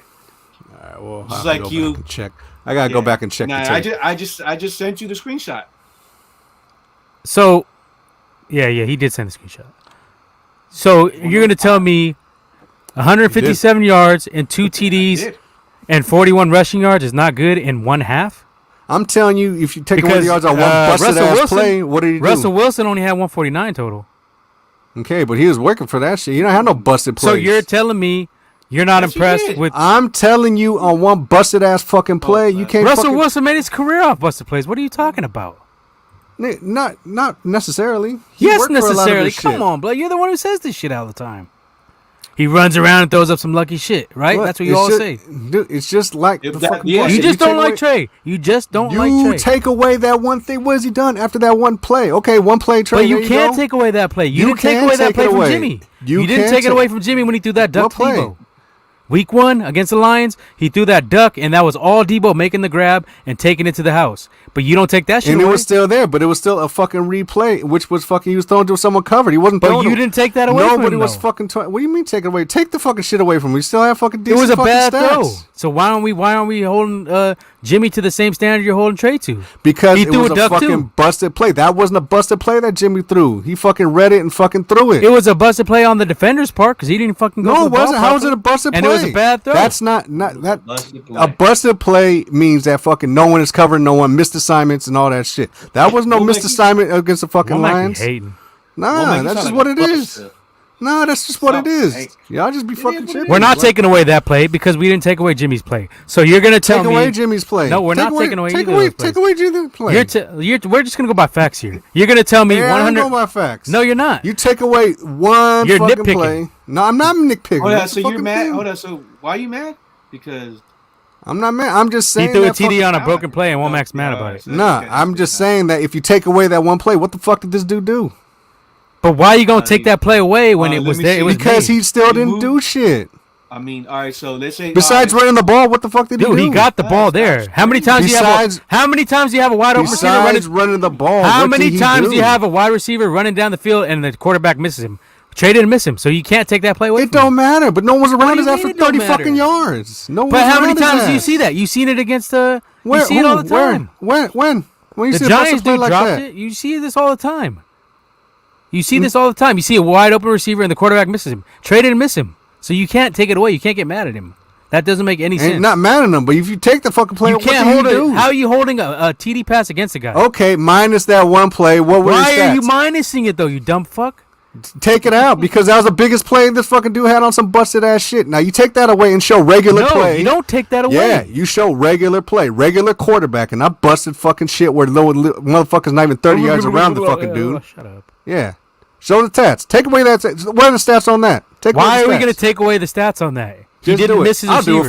All right, well, Just I'll like go you- back and check. I gotta go Yeah. back and check Nah, the tape. I just sent you the screenshot. So, yeah, he did send a screenshot. So you're gonna tell me 157 yards and 2 I TDs did. and 41 rushing yards is not good in one half? I'm telling you, if you take away Because the yards on one busted Russell ass Wilson- play, what did he do? Russell Wilson only had 149 total. Okay, but he was working for that shit. You don't have no busted plays. So you're telling me you're not Yes, he impressed did. with I'm telling you, on one busted ass fucking play, you can't. Russell fucking, Wilson made his career off busted plays. What are you talking about? Not necessarily. He Yes, worked for a lot of necessarily. this Come shit. on, bro. You're the one who says this shit all the time. He runs around and throws up some lucky shit, right? What? That's what you It's always just- say. Dude, it's just like If the that- fucking yeah, bullshit. You just take don't like away- Trey. You just don't You like Trey. take away that one thing. What has he done after that one play? Okay, one play, Trey. But you there can't go. take away that play. You You didn't take can away that take play it from away. Jimmy. You You didn't can take it take- away from Jimmy when he threw that duck What to play? Debo. Week 1 against the Lions, he threw that duck, and that was all Debo making the grab and taking it to the house. But you don't take that shit And it away. was still there, but it was still a fucking replay, which was fucking. He was throwing to someone covered. He wasn't. But throwing you to- didn't take that away from Nobody him, was though. fucking. What do you mean take it away? Take the fucking shit away from him. We still have fucking. It Decent was a fucking bad stats. throw. So why aren't we holding Jimmy to the same standard you're holding Trey to? Because He it threw was a a duck, fucking too. busted play. That wasn't a busted play that Jimmy threw. He fucking read it and fucking threw it. It was a busted play on the defender's part because he didn't fucking go. No, for it the ball wasn't. How was it a properly. busted play? And it was a bad throw. That's not that. Busted play. A busted play means that fucking no one is covering, no one missed assignments and all that shit. That was no Well, missed like, assignment against the fucking Womack be Lions. hating. Nah, Well, man, you that's sound just like what a it is. buster. Nah, that's just what it is. Hey. Y'all just be fucking is what shit. it We're not What? taking away that play because we didn't take away Jimmy's play. So you're gonna tell Take me away Jimmy's play. No, we're Take not taking away Take either of away. those plays. Take away Jimmy's play. we're just gonna go by facts here. You're gonna tell me Yeah, 100. I'm going by facts. No, you're not. You take away one You're fucking nitpicking. play. No, I'm not nitpicking. Hold on, That's so the you're fucking mad? thing. Hold on, so why are you mad? Because I'm not mad. I'm just He saying threw a that TD fucking- on a broken play and Womack's mad Yeah, about it. so Nah, that's I'm good. just saying that if you take away that one play, what the fuck did this dude do? But why are you gonna take that play away when it let was me there? see. It was Because made. he still He didn't moved. do shit. I mean, all right. So let's say Besides all right, running the ball, what the fuck did he Dude, do? he got the ball there. that's How many times Besides- how many times do you have a wide open receiver Besides running? running the ball, How what did many he times do you do? have a wide receiver running down the field and the quarterback misses him? Trey didn't miss him, so you can't take that play away. It from him. don't matter, but no one was What around do his you ass mean for it don't 30 matter? fucking yards. No one But was how around many his times do you ass. see that? You seen it against you Where, see it all the time. When you The see a busted Giants play dude like dropped that? it. You see this all the time. You see this all the time. You see a wide open receiver and the quarterback misses him. Trey didn't miss him, so you can't take it away. You can't get mad at him. That doesn't make any sense. Ain't not mad at him, but if you take the fucking play, You what can't did hold he it. do? How are you holding a TD pass against a guy? Okay, minus that one play. What were his Why are you stats? minusing it though? You dumb fuck. Take it out because that was the biggest play this fucking dude had on some busted ass shit. Now you take that away and show regular play. You don't take that away. Yeah, you show regular play, regular quarterback, and I busted fucking shit where the motherfucker's not even 30 yards around the fucking dude. Shut up. Yeah. Show the stats. Take away that. What are the stats on that? Why are we going to take away the stats on that? He Just didn't do it. miss his I'll receiver. do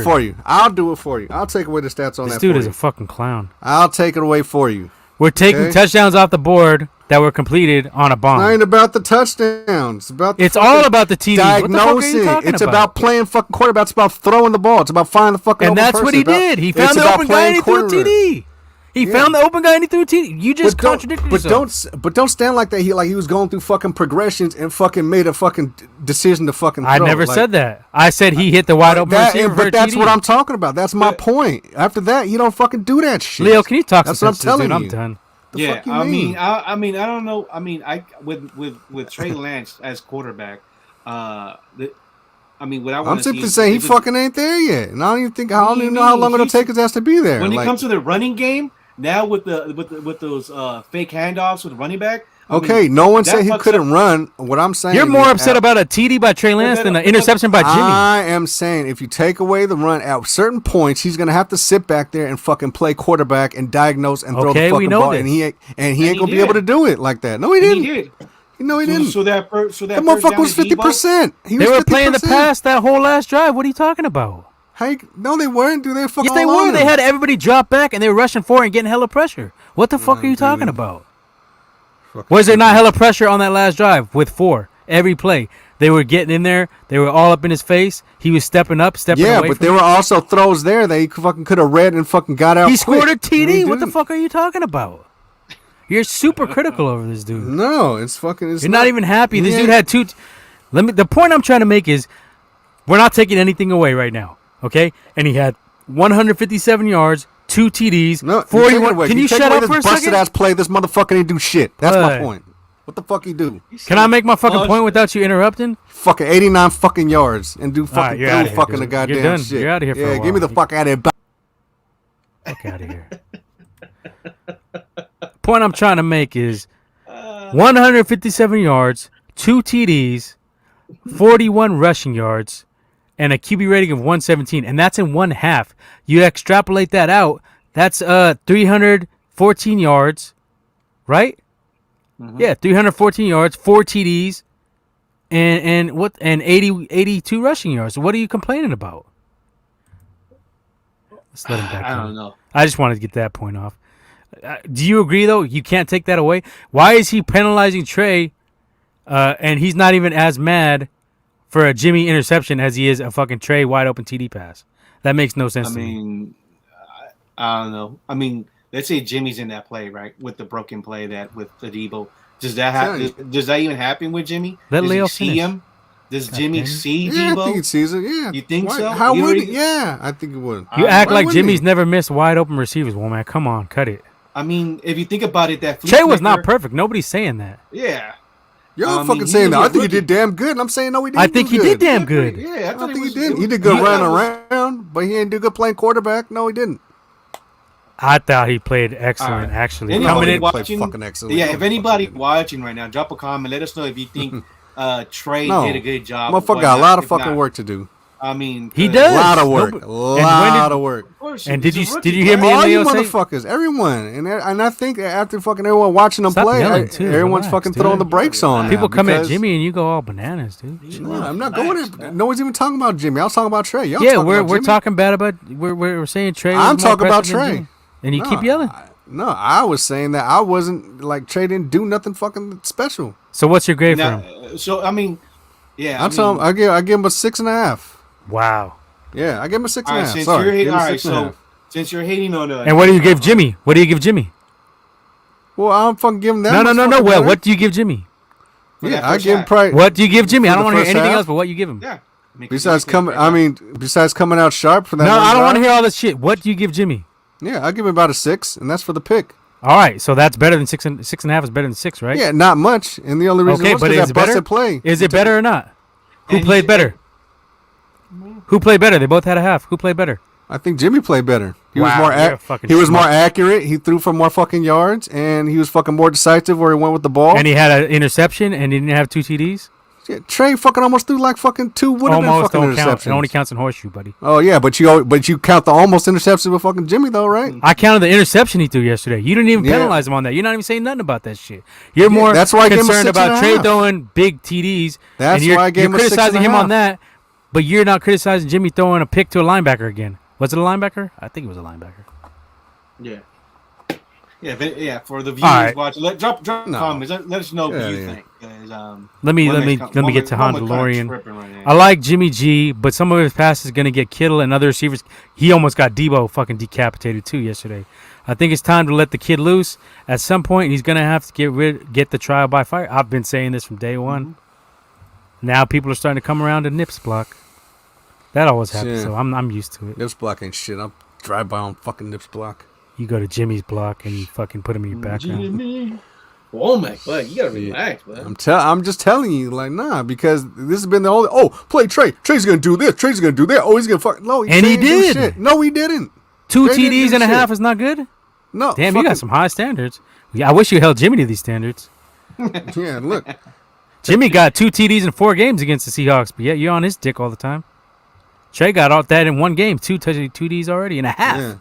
it for you. I'll take away the stats on This that dude for is you. a fucking clown. I'll take it away for you. We're taking touchdowns off the board that were completed on a bomb. It ain't about the touchdowns. It's all about the TDs. Diagnosing. It's about playing fucking quarterback. It's about throwing the ball. It's about finding the fucking and open that's person. what he did. He found the open guy and he threw a TD. He found the open guy and he threw a TD. You just contradicted yourself. But don't stand like that. He was going through fucking progressions and fucking made a fucking decision to fucking throw. I never said that. I said he hit the wide open receiver for a But that's TD. what I'm talking about. That's my point. After that, you don't fucking do that shit. Leo, can you talk That's some what I'm sense, telling dude? you. I'm done. Yeah, I mean, I don't know. I mean, with Trey Lance as quarterback, what I want I'm to see simply is saying he if it- fucking ain't there yet, and I don't even know how long it'll take his ass to be there. when it Like, comes to the running game. Now with those fake handoffs with the running back. okay, no one said he fucks couldn't up- run. What I'm saying, You're more upset about a TD by Trey Lance than an interception by Jimmy. I am saying if you take away the run at certain points, he's gonna have to sit back there and fucking play quarterback and diagnose and throw the fucking ball, and he ain't gonna be able to do it like that. No, he didn't. He did. No, he didn't. So that That motherfucker was 50%. They were playing the pass that whole last drive. What are you talking about? No, they weren't. Do they fucking? Yes, they were. They had everybody drop back and they were rushing forward and getting hella pressure. What the fuck are you talking about? Was there not hella pressure on that last drive with 4 every play? They were getting in there. They were all up in his face. He was stepping up, stepping away. Yeah, but from there were also throws there that he fucking could have read and fucking got out. He scored a quick. TD. What the fuck are you talking about? You're super critical over this dude. No, it's fucking. You're not even happy. This dude had 2. The point I'm trying to make is, we're not taking anything away right now. Okay, and he had 157 yards, 2 TDs, No, 41. Can you shut up for a busted second? ass play. This motherfucker didn't do shit. That's my point. What the fuck he do? Can I make my fucking point without you interrupting? Fucking 89 fucking yards and do fucking you're outta here, fucking dude. the goddamn You're done. shit. You're outta here for a give me the while. fuck out of here. Fuck out of here. Point I'm trying to make is 157 yards, 2 TDs, 41 rushing yards, and a QB rating of 117, and that's in one half. You extrapolate that out, that's 314 yards, right? Mm-hmm. Yeah, 314 yards, 4 TDs, and 82 rushing yards. So what are you complaining about? Let's let him back. I don't know. I just wanted to get that point off. Do you agree though? You can't take that away. Why is he penalizing Trey, and he's not even as mad for a Jimmy interception as he is a fucking Trey wide open TD pass? That makes no sense to me. I don't know. I mean, let's say Jimmy's in that play, right, with the broken play with the Debo. Does that happen? Does that even happen with Jimmy? Let Does Leo he see finish. him? Does Jimmy see Yeah, Debo? I think he sees it. Yeah. You think so? How You would already- he? Yeah, I think he would. You act Why like wouldn't Jimmy's he? never missed wide open receivers. Well, man, come on, cut it. I mean, if you think about it, that flea Trey was not flicker- perfect. Nobody's saying that. Yeah. Y'all I fucking mean, saying he that. was I a think he rookie. did damn good. And I'm saying no, he didn't. I think he did damn good. Yeah, I think he did. He did good running around, but he didn't do good playing quarterback. No, he didn't. I thought he played excellent, All right. actually. Anybody Coming in, watching, fucking excellent. yeah, if anybody watching right now, drop a comment. Let us know if you think Trey No. did a good job. Motherfucker got a lot of If fucking not, work to do. I mean, He A does. lot of work. Nobody- A lot of work. Of course, And he's did a you- rookie, did you hear me right? and All you Leo say- motherfuckers, everyone, and I think that after fucking everyone watching them Stop play, yelling, too. everyone's Relax, fucking dude. throwing the brakes on. people now come at because- Jimmy and you go all bananas, dude. No, I'm not going there. No one's even talking about Jimmy. I was talking about Trey. Y'all Yeah, talking we're about Jimmy. talking bad about we're saying Trey. I'm was more talking about impressive than Trey. Jimmy. And you No, keep yelling. No, I was saying that I wasn't like Trey didn't do nothing fucking special. So what's your grade Now, for him? so I mean, yeah, I'm telling. I give him a 6.5. Wow. Yeah, I give him a 6.5. all right, since Sorry, you're hating, give him all a right, 6.5. so since you're hating on And what do you give Jimmy? What do you give Jimmy? Well, I don't fucking give him that. No. much Well, fucking what credit. do you give Jimmy? that Yeah, I first give him half? probably. What do you give Jimmy? I For don't the want to hear first anything half? else but what you give him. Yeah. Besides coming out sharp for that. No, one I don't want to drive. hear all this shit. What do you give Jimmy? Yeah, I give him about a 6, and that's for the pick. All right, so that's better than 6.5 is better than 6, right? Yeah, not much, and the only reason Okay, was but 'cause is that it better? busted play. Is it better or not? Who And played better? Who played better? They both had a half. Who played better? I think Jimmy played better. He was more accurate. He threw for more fucking yards, and he was fucking more decisive where he went with the ball. And he had an interception, and he didn't have 2 TDs. Yeah, Trey fucking almost threw like fucking 2 would have been fucking interceptions. It only counts in horseshoe, buddy. Oh yeah, but you count the almost interception with fucking Jimmy though, right? I counted the interception he threw yesterday. You didn't even penalize him on that. You're not even saying nothing about that shit. You're more that's why I concerned about Trey throwing big TDs. That's why I gave him a 6.5. You're criticizing him on that, but you're not criticizing Jimmy throwing a pick to a linebacker again. Was it a linebacker? I think it was a linebacker. Yeah. Yeah, for the viewers watching, drop comments. Let us know what you think. Let me get to Han DeLorean. Right, I like Jimmy G, but some of his passes going to get Kittle and other receivers. He almost got Debo fucking decapitated too yesterday. I think it's time to let the kid loose. At some point, he's going to have to get the trial by fire. I've been saying this from day one. Mm-hmm. Now people are starting to come around to Nips block. That always happens, so I'm used to it. Nips block ain't shit. I'll drive by on fucking Nips block. You go to Jimmy's block and you fucking put him in your background. Jimmy. Oh my god, you gotta relax, man. I'm just telling you, like, nah, because this has been the only. Play Trey. Trey's gonna do this. Trey's gonna do that. He's gonna fuck. No, and he did. Shit. No, he didn't. 2 TDs and a half is not good. No, damn, you got some high standards. I wish you held Jimmy to these standards. Yeah, look, Jimmy got 2 TDs in 4 games against the Seahawks, but yet you're on his dick all the time. Trey got all that in 1 game, 2 TDs already in a half. Yeah.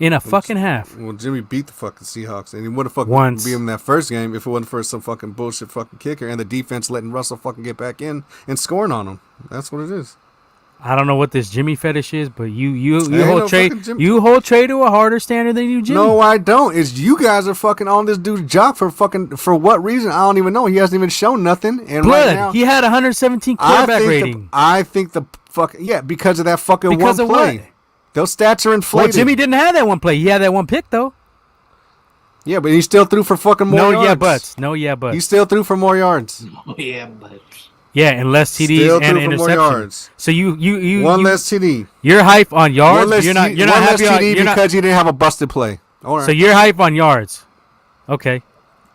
In a fucking half. Well, Jimmy beat the fucking Seahawks, and he would have fucking beat him in that first game if it wasn't for some fucking bullshit fucking kicker and the defense letting Russell fucking get back in and scoring on him. That's what it is. I don't know what this Jimmy fetish is, but you hold Trey to a harder standard than you, Jimmy. No, I don't. It's you guys are fucking on this dude's jock for what reason? I don't even know. He hasn't even shown nothing. And right now, he had 117 quarterback rating. I think the fucking because of that fucking because one play. What? Those stats are inflated. Well, Jimmy didn't have that one play. He had that one pick, though. Yeah, but he still threw for fucking more yards. No, yeah, but. He still threw for more yards. Oh, yeah, but. Yeah, and less TDs still and interceptions. More yards. So you one less TD. You're hype on yards. You're not less happy TD because he didn't have a busted play. Right. So you're hype on yards. Okay,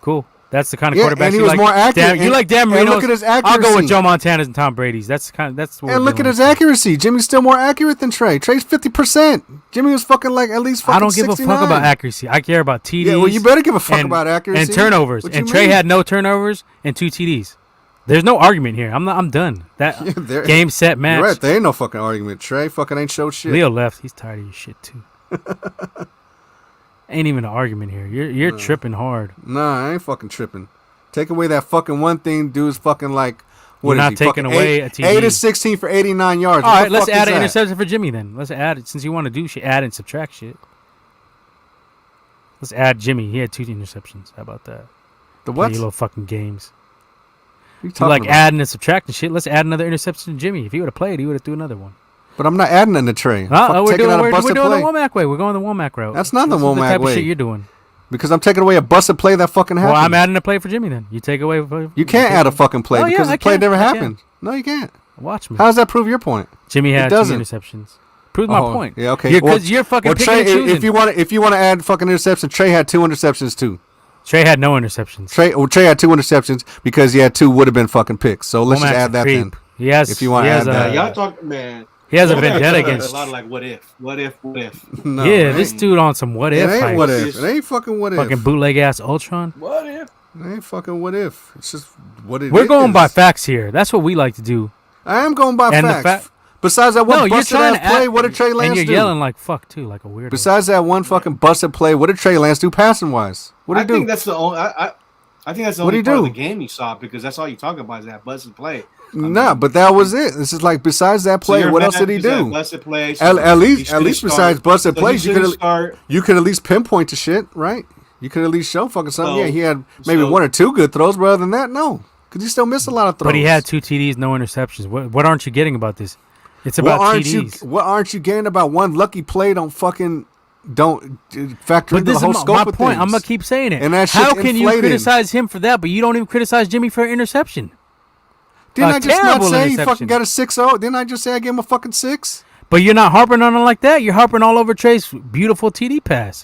cool. That's the kind of quarterback and he was more accurate. You like Dan Marino. Look at his accuracy. I'll go with Joe Montana's and Tom Brady's. That's what. And look at his accuracy. Jimmy's still more accurate than Trey. Trey's 50%. Jimmy was fucking like at least fucking 69. I don't give 69. A fuck about accuracy. I care about TDs. Yeah, well, you better give a fuck about accuracy and turnovers. And Trey had no turnovers and 2 TDs. There's no argument here. I'm done. That game set match. You're right. There ain't no fucking argument. Trey fucking ain't showed shit. Leo left. He's tired of your shit too. Ain't even an argument here. You're tripping hard. Nah, I ain't fucking tripping. Take away that fucking one thing, dude's fucking like. What You're not taking away a TD. 8 of 16 for 89 yards. All right, let's add an interception for Jimmy then. Let's add it since you want to do shit. Add and subtract shit. Let's add Jimmy. He had 2 interceptions. How about that? The what? Play your little fucking games. You like adding and subtracting shit. Let's add another interception to Jimmy. If he would have played, he would have threw another one. But I'm not adding in the Trey. We're doing the Womack way. We're going the Womack route. That's not the Womack way. That's the type of shit you're doing. Because I'm taking away a busted play that fucking happened. Well, I'm adding a play for Jimmy then. You take away. You can't add a fucking play because the play never happened. No, you can't. Watch me. How does that prove your point? Jimmy had 2 interceptions. Proves my point. Yeah, okay. Because you're fucking picking and choosing. If you want to add fucking interceptions, Trey had 2 interceptions too. Trey had no interceptions. Trey had 2 interceptions because he had 2 would have been fucking picks. So let's just add that then. He has. If you want to add that. Y'all talk, man. He has a vendetta against. A lot of like what if. No, yeah, this dude on some what if. It ain't what if. It ain't fucking what if. Fucking bootleg ass Ultron. What if? It ain't fucking what if. It's just what it is. We're going by facts here. That's what we like to do. I am going by facts. Besides that one busted ass play, what did Trey Lance do? And you're yelling like fuck too, like a weirdo. Besides that one fucking busted play, what did Trey Lance do passing wise? What did he do? I think that's the only. I think that's the only part of the game you saw because that's all you talk about is that busted play. Nah, but that was it. This is like besides that play, what else did he do? Busted play. At least besides busted plays, you could at least pinpoint to shit, right? You could at least show fucking something. Yeah, he had maybe 1 or 2 good throws, but other than that, no, because he still missed a lot of throws. But he had 2 TDs, no interceptions. What aren't you getting about this? It's about TDs. What aren't you getting about one lucky play? Don't factor into the whole scope of things. My point. I'm gonna keep saying it. And that how can you criticize him for that, but you don't even criticize Jimmy for an interception? Didn't I just not say he fucking got a 6-0? Didn't I just say I gave him a fucking 6? But you're not harping on him like that. You're harping all over Trey's beautiful TD pass.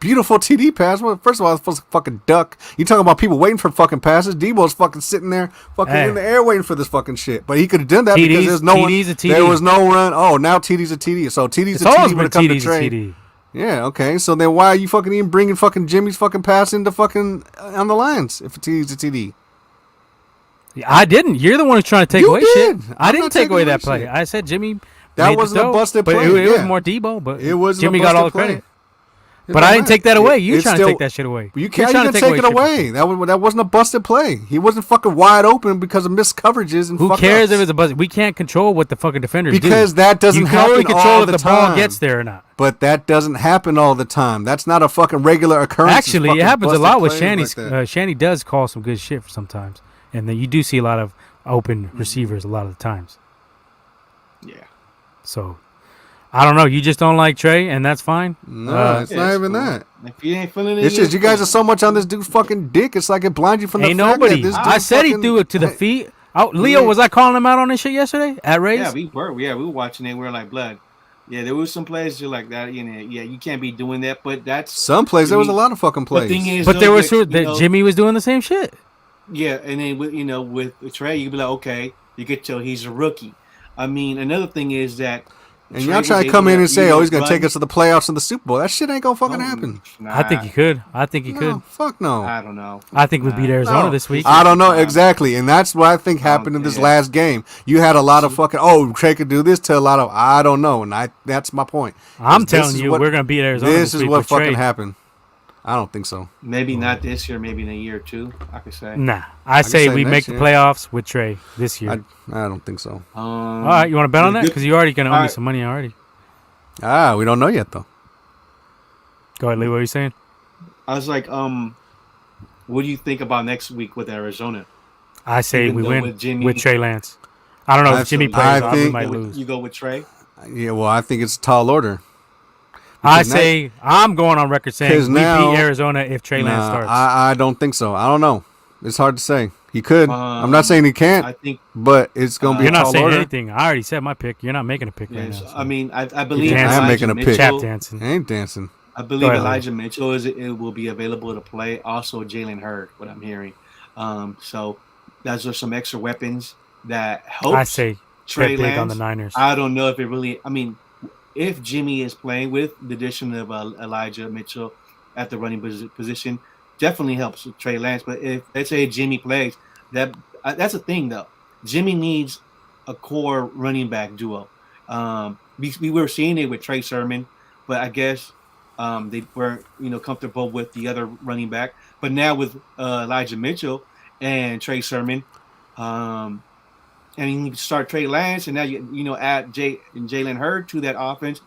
beautiful TD pass. Well, first of all, it's supposed to fucking duck. You talking about people waiting for fucking passes? Debo's fucking sitting there, fucking in the air waiting for this fucking shit. But he could have done that because there's no one. There was no run. Oh, now TD's a TD. So TD's a TD when it comes to Trey. Yeah, okay. So then why are you fucking even bringing fucking Jimmy's fucking pass into fucking on the lines if TD's a TD? I didn't. You're the one who's trying to take away shit. I didn't take away that play. I said Jimmy. That wasn't a busted play. It was more Debo, but Jimmy got all the credit. It but I didn't take that away. You trying to take that shit away. You can't take it away. That wasn't a busted play. He wasn't fucking wide open because of missed coverages and who cares if it's a busted? We can't control what the fucking defenders do. Because that doesn't happen all the time. You can only control if the ball gets there or not. But that doesn't happen all the time. That's not a fucking regular occurrence. Actually, it happens a lot with Shanny. Shanny does call some good shit for sometimes. And then you do see a lot of open receivers a lot of the times. Yeah. So, I don't know. You just don't like Trey, and that's fine. No, it's not even that. If you ain't feeling it, it's just you guys are so much on this dude's fucking dick. It's like it blinds you from the fact nobody. that this dude I said he threw it to the feet. Oh, Leo, was I calling him out on this shit yesterday at Rays? Yeah, we were. Yeah, we were watching it. We were like, blood. Yeah, there was some plays like that. You know, yeah, you can't be doing that. But that's some plays. There was a lot of fucking plays. The thing is, but there was Jimmy was doing the same shit. Yeah, and then with Trey, you could be like, okay, you could tell he's a rookie. I mean, another thing is that. And y'all try to come in and say, "Oh, he's gonna take us to the playoffs and the Super Bowl." That shit ain't gonna fucking happen. Nah. I think he could. could. Fuck no. I don't know. I think we beat Arizona this week. I don't know exactly, and that's what I think happened in this last game. You had a lot of fucking. Oh, Trey could do this to a lot of. I don't know, and that's my point. I'm telling you, we're gonna beat Arizona. This is what fucking happened. I don't think so. Maybe not this year. Maybe in a year or two. I could say. Nah, I say we make the playoffs with Trey this year. I don't think so. All right, you want to bet on that? Because you already gonna owe me some money already. We don't know yet though. Go ahead, Lee. What are you saying? I was like, what do you think about next week with Arizona? I say we win with Trey Lance. I don't know if Jimmy plays. I think we might lose. You go with Trey? Yeah, well, I think it's a tall order. I say I'm going on record saying we beat Arizona if Trey Lance starts. I don't think so. I don't know. It's hard to say. He could. I'm not saying he can't. I think, but it's going to be a tall order. You're not saying anything. I already said my pick. You're not making a pick right now. So. I mean, I believe I am making a pick. Tap dancing. I ain't dancing. I believe Elijah Mitchell will be available to play. Also, Jalen Hurd, what I'm hearing. So those are some extra weapons that help. I say Trey Lance on the Niners. I don't know if it really. I mean, if Jimmy is playing with the addition of Elijah Mitchell at the running position, definitely helps with Trey Lance. But if let's say Jimmy plays, that's a thing though. Jimmy needs a core running back duo. We were seeing it with Trey Sermon, but I guess they weren't comfortable with the other running back. But now with Elijah Mitchell and Trey Sermon, and you start Trey Lance, and now you add Jalen Hurd to that offense.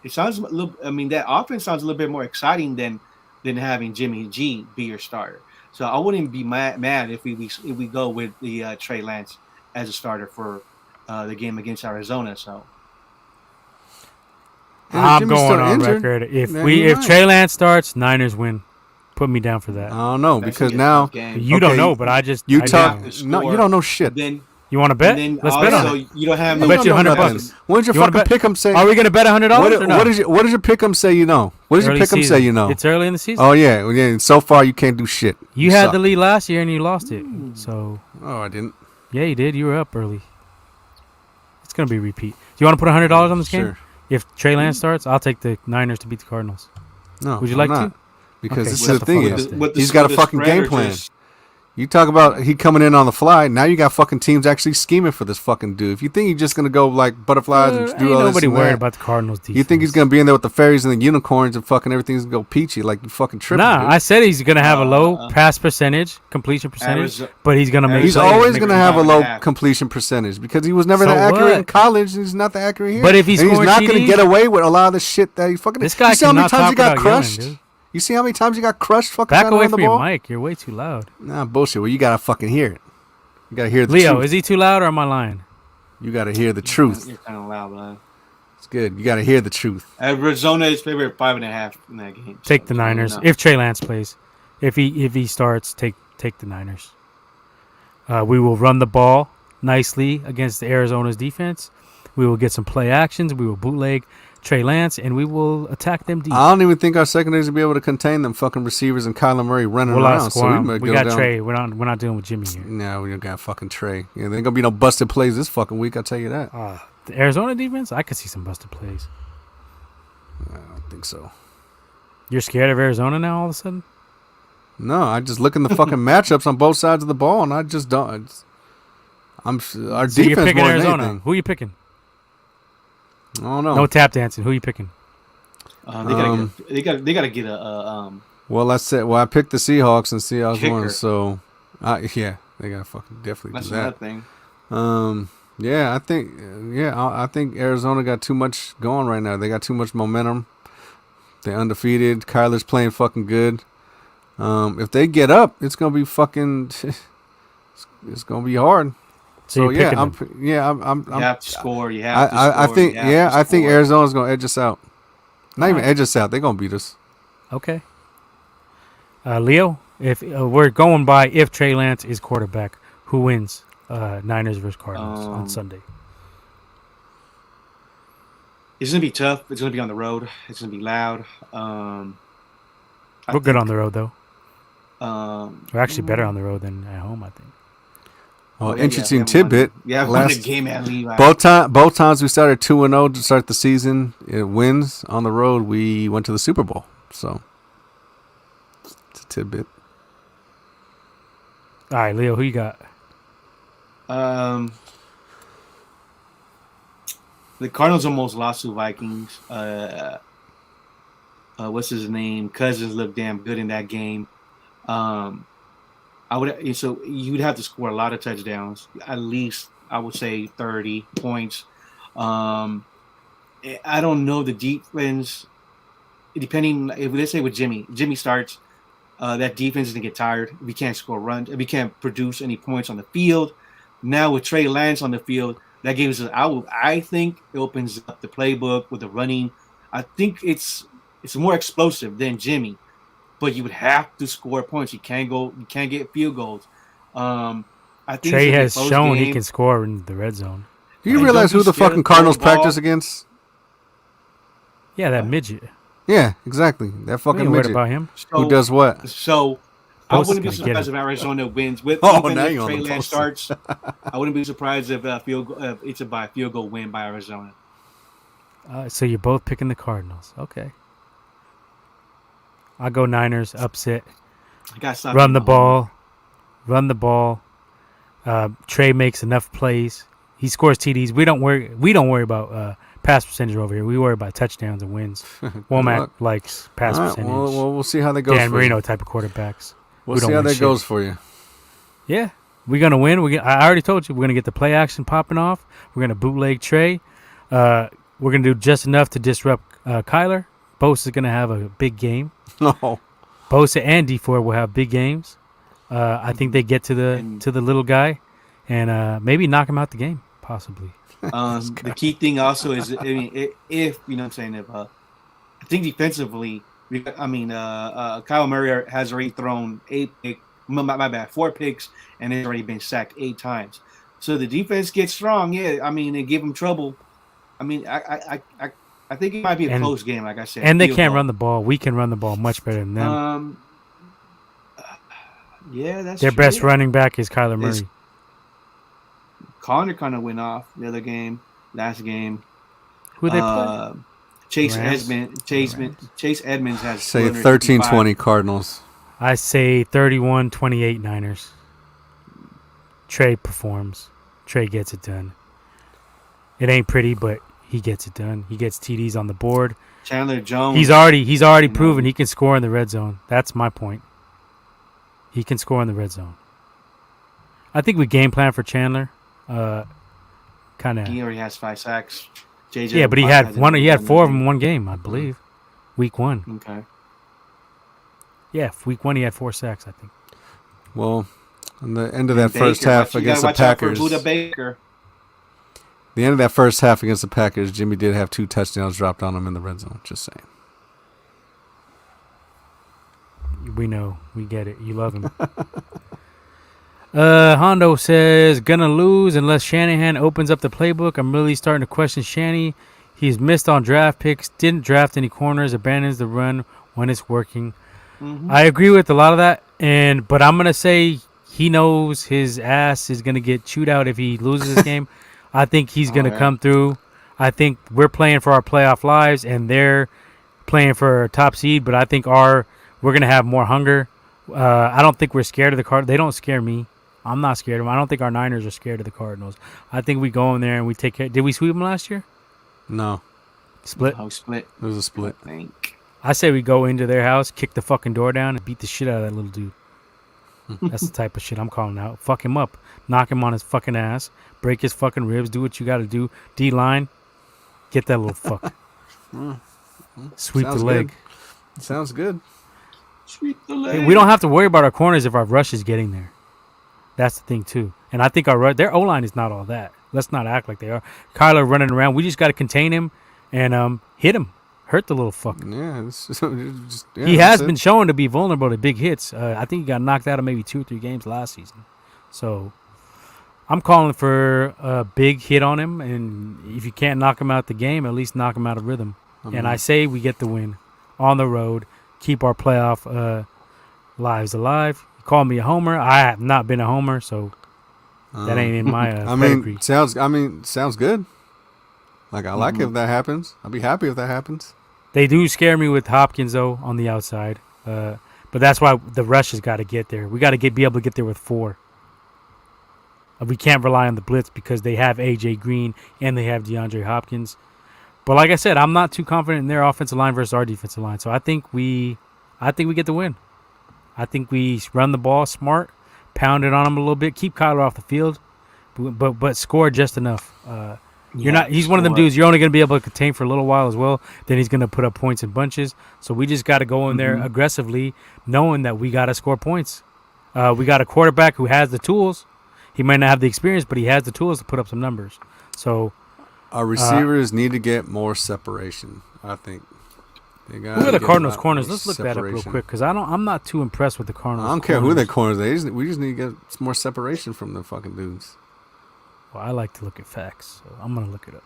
It sounds a little. I mean, that offense sounds a little bit more exciting than having Jimmy G be your starter. So I wouldn't be mad if we go with the Trey Lance as a starter for the game against Arizona. So I'm going on record. If Trey Lance starts, Niners win. Put me down for that. I don't know because now you don't know, but I don't know shit. Then you want to bet? Let's bet on it. You don't have. I bet you $100. What did your fucking pick'em say? Are we gonna bet $100 or not? What does your pick'em say? You know. What does your pick'em say? You know. It's early in the season. Oh yeah. So far you can't do shit. You had the lead last year and you lost it. So. Oh, I didn't. Yeah, you did. You were up early. It's gonna be a repeat. Do you want to put $100 on this game? If Trey Lance starts, I'll take the Niners to beat the Cardinals. No. Would you like to? Because this is the thing is, he's got a fucking game plan. You talk about he coming in on the fly. Now you got fucking teams actually scheming for this fucking dude. If you think he's just gonna go like butterflies and do all this, nobody worried about the Cardinals defense. You think he's gonna be in there with the fairies and the unicorns and fucking everything's gonna go peachy like you fucking tripping? Nah, dude. I said he's gonna have a low pass percentage, completion percentage, but he's gonna make. He's always gonna have a low completion percentage because he was never that accurate in college. And he's not that accurate here. But if he's not gonna get away with a lot of the shit that he fucking. This guy cannot talk about crushed. You see how many times you got crushed fucking back away on the from ball? Your mic. You're way too loud. Nah, bullshit. Well, you gotta fucking hear it. You gotta hear the Leo, truth. Is he too loud or am I lying? You gotta hear the truth. You're kind of loud, man. It's good. You gotta hear the truth. Arizona is favored 5.5 in that game. Take the Niners if Trey Lance plays. If he starts, take the Niners. We will run the ball nicely against the Arizona's defense. We will get some play actions. We will bootleg Trey Lance, and we will attack them deep. I don't even think our secondaries will be able to contain them fucking receivers and Kyler Murray running We'll around. outscore 'em. might We go got down. Trey. We're not dealing with Jimmy here. Nah, we got fucking Trey. Yeah, there ain't gonna be no busted plays this fucking week. I'll tell you that. The Arizona defense, I could see some busted plays. I don't think so. You're scared of Arizona now all of a sudden? No, I just look in the fucking matchups on both sides of the ball, and I just don't. Our So you're defense picking more than Arizona. anything. Who you picking? I don't know. No tap dancing. Who you picking? They gotta get a Well, I said. Well, I picked the Seahawks, and Seahawks Kicker. won. So, yeah, they gotta fucking definitely that's do that. another thing. Yeah, I think. I think Arizona got too much going right now. They got too much momentum. They're undefeated. Kyler's playing fucking good. If they get up, it's gonna be fucking. It's gonna be hard. So you're yeah, picking I'm. them. Yeah, I'm. You have to score. You have to score. I think. you have Yeah, to I think score. Arizona's gonna edge us out. Not even Alright. edge us out. They're gonna beat us. Okay. Leo, if we're going by if Trey Lance is quarterback, who wins? Niners versus Cardinals on Sunday. It's gonna be tough. It's gonna be on the road. It's gonna be loud. We're good on the road though. We're We're actually better on the road than at home, I think. Well, yeah, interesting yeah, tidbit. Yeah, won the Last game at Levi. both times we started 2-0 to start the season. It wins on the road. We went to the Super Bowl. So it's a tidbit. All right, Leo, who you got? The Cardinals almost lost to Vikings. What's his name? Cousins looked damn good in that game. So you'd have to score a lot of touchdowns, at least I would say 30 points. I don't know the defense. Depending, if let's say with Jimmy starts, that defense is gonna get tired. We can't score runs. We can't produce any points on the field. Now with Trey Lance on the field, that gives us. I think it opens up the playbook with the running. I think it's more explosive than Jimmy, but you would have to score points. You can't get field goals. I think Trey it's gonna be a has close shown he game. can score in the red zone. Do you And realize don't who be the scared fucking to throw Cardinals the ball. practice against? Yeah, that midget. Yeah, exactly. That We ain't fucking worried midget. about him. Who does what? So I Post is wouldn't be gonna get surprised him. if Arizona wins. With Oh, even now if you're on Trey the Lance post. starts, I wouldn't be surprised if it's a field goal win by Arizona. So you're both picking the Cardinals. Okay. I'll go Niners, upset. I got stop Run the Mahomes. ball. Run the ball. Trey makes enough plays. He scores TDs. We don't worry about pass percentage over here. We worry about touchdowns and wins. Womack luck. likes pass All right, percentage. well, we'll see how that goes Dan for Marino you. type of quarterbacks. We'll we see don't how win that shit. goes for you. Yeah, we're gonna win. I already told you we're gonna get the play action popping off. We're gonna bootleg Trey. We're gonna do just enough to disrupt Kyler. Bosa is gonna have a big game. No. Bosa and D4 will have big games. I think they get to the little guy and maybe knock him out the game, possibly. The key thing also is, if you know what I'm saying, if I think defensively, Kyle Murray has already thrown 4 picks, and has already been sacked 8 times. So the defense gets strong. Yeah, they give him trouble. I think it might be a close game, like I said. And they Field can't goal. run the ball. We can run the ball much better than them. Yeah, that's Their true. best running back is Kyler Murray. Is- Connor kind of went off the other game, last game. Who they play? Chase Rams? Edmonds. Chase Edmonds has Say 255. 13-20 Cardinals. I say 31-28 Niners. Trey performs. Trey gets it done. It ain't pretty, but he gets it done. He gets TDs on the board. Chandler Jones. He's already proven he can score in the red zone. That's my point. He can score in the red zone. I think we game plan for Chandler. Kind of. He already has 5 sacks. JJ Yeah, but he Watt had has one. He had another 4 of them game. in one game, I believe. Week 1. Okay. Yeah, week 1 he had 4 sacks, I think. Well, on the end of that Baker, first half you against gotta the watch out for Packers. Buda Baker. The end of that first half against the Packers, Jimmy did have 2 touchdowns dropped on him in the red zone. Just saying. We know. We get it. You love him. Hondo says, gonna lose unless Shanahan opens up the playbook. I'm really starting to question Shanny. He's missed on draft picks. Didn't draft any corners. Abandons the run when it's working. Mm-hmm. I agree with a lot of that, but I'm gonna say he knows his ass is gonna get chewed out if he loses this game. I think he's gonna come through. I think we're playing for our playoff lives, and they're playing for a top seed. But I think we're gonna have more hunger. I don't think we're scared of the Cardinals. They don't scare me. I'm not scared of them. I don't think our Niners are scared of the Cardinals. I think we go in there and we take care. Did we sweep them last year? No. Split? Oh, split. It was a split. I think. I say we go into their house, kick the fucking door down, and beat the shit out of that little dude. That's the type of shit I'm calling out. Fuck him up. Knock him on his fucking ass. Break his fucking ribs. Do what you got to do. D-line. Get that little fuck. Sweep the leg. Good. Sounds good. Sweep the leg. Hey, we don't have to worry about our corners if our rush is getting there. That's the thing, too. And I think their O-line is not all that. Let's not act like they are. Kyler running around. We just got to contain him and hit him. Hurt the little fuck. Yeah, He has been shown to be vulnerable to big hits. I think he got knocked out of maybe 2 or 3 games last season. So I'm calling for a big hit on him. And if you can't knock him out the game, at least knock him out of rhythm. And I say we get the win on the road. Keep our playoff lives alive. You call me a homer. I have not been a homer, so that ain't in my pedigree. Sounds good. Like, I like it if that happens. I'll be happy if that happens. They do scare me with Hopkins, though, on the outside. But that's why the rush has got to get there. We got to be able to get there with 4. We can't rely on the blitz because they have A.J. Green and they have DeAndre Hopkins. But like I said, I'm not too confident in their offensive line versus our defensive line. So I think we get the win. I think we run the ball smart, pound it on them a little bit, keep Kyler off the field, but score just enough. He's one of them dudes you're only going to be able to contain for a little while as well. Then he's going to put up points in bunches. So we just got to go in there aggressively, knowing that we got to score points. We got a quarterback who has the tools. He might not have the experience, but he has the tools to put up some numbers. So our receivers need to get more separation, I think. Who are the Cardinals' corners? Let's look that up real quick because I'm not too impressed with the Cardinals. I don't care who their corners are. We just need to get some more separation from the fucking dudes. Well, I like to look at facts, so I'm going to look it up.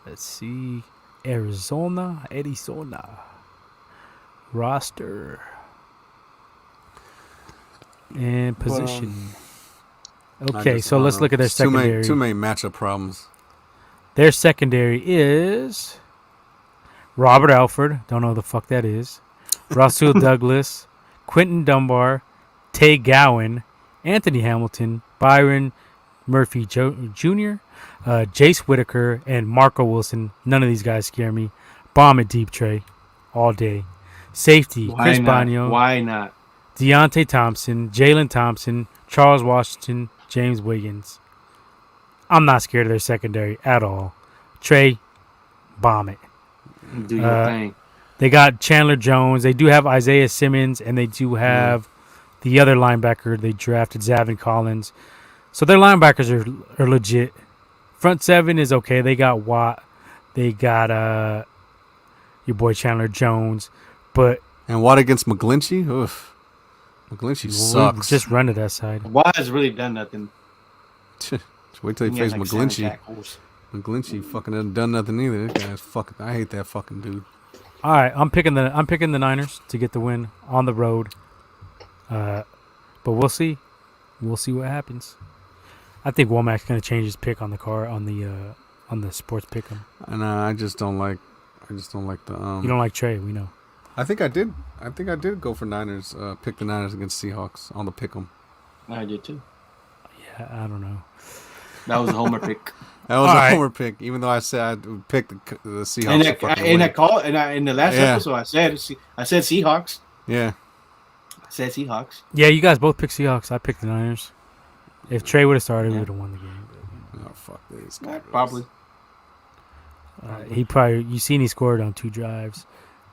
Let's see. Arizona. Roster. And position. Okay, so let's look at their secondary. Too many matchup problems. Their secondary is Robert Alford. Don't know who the fuck that is. Rasul Douglas. Quentin Dunbar. Tay Gowan. Anthony Hamilton. Byron Murphy Jr., Jace Whitaker, and Marco Wilson. None of these guys scare me. Bomb it deep, Trey. All day. Safety, Chris Bagno. Why not? Deontay Thompson, Jalen Thompson, Charles Washington, James Wiggins. I'm not scared of their secondary at all. Trey, bomb it. Do your thing. They got Chandler Jones. They do have Isaiah Simmons, and they do have the other linebacker they drafted, Zavin Collins. So their linebackers are legit. Front 7 is okay. They got Watt. They got your boy Chandler Jones. And Watt against McGlinchey? Oof. McGlinchey sucks. Just run to that side. Watt has really done nothing. Wait till he faces McGlinchey. McGlinchey fucking hasn't done nothing either. This guy's fucking. I hate that fucking dude. All right, I'm picking the Niners to get the win on the road. But we'll see. We'll see what happens. I think Womack's gonna change his pick on the sports pick'em. And I just don't like the. You don't like Trey, we know. I think I did go for Niners. Pick the Niners against Seahawks on the pick'em. I did too. Yeah, I don't know. That was a homer pick. That was a homer pick, even though I said I'd pick the Seahawks. In the last episode, I said Seahawks. Yeah. I said Seahawks. Yeah, you guys both picked Seahawks. I picked the Niners. If Trey would have started, we would have won the game. But, oh, fuck this guy. Probably. You seen he scored on 2 drives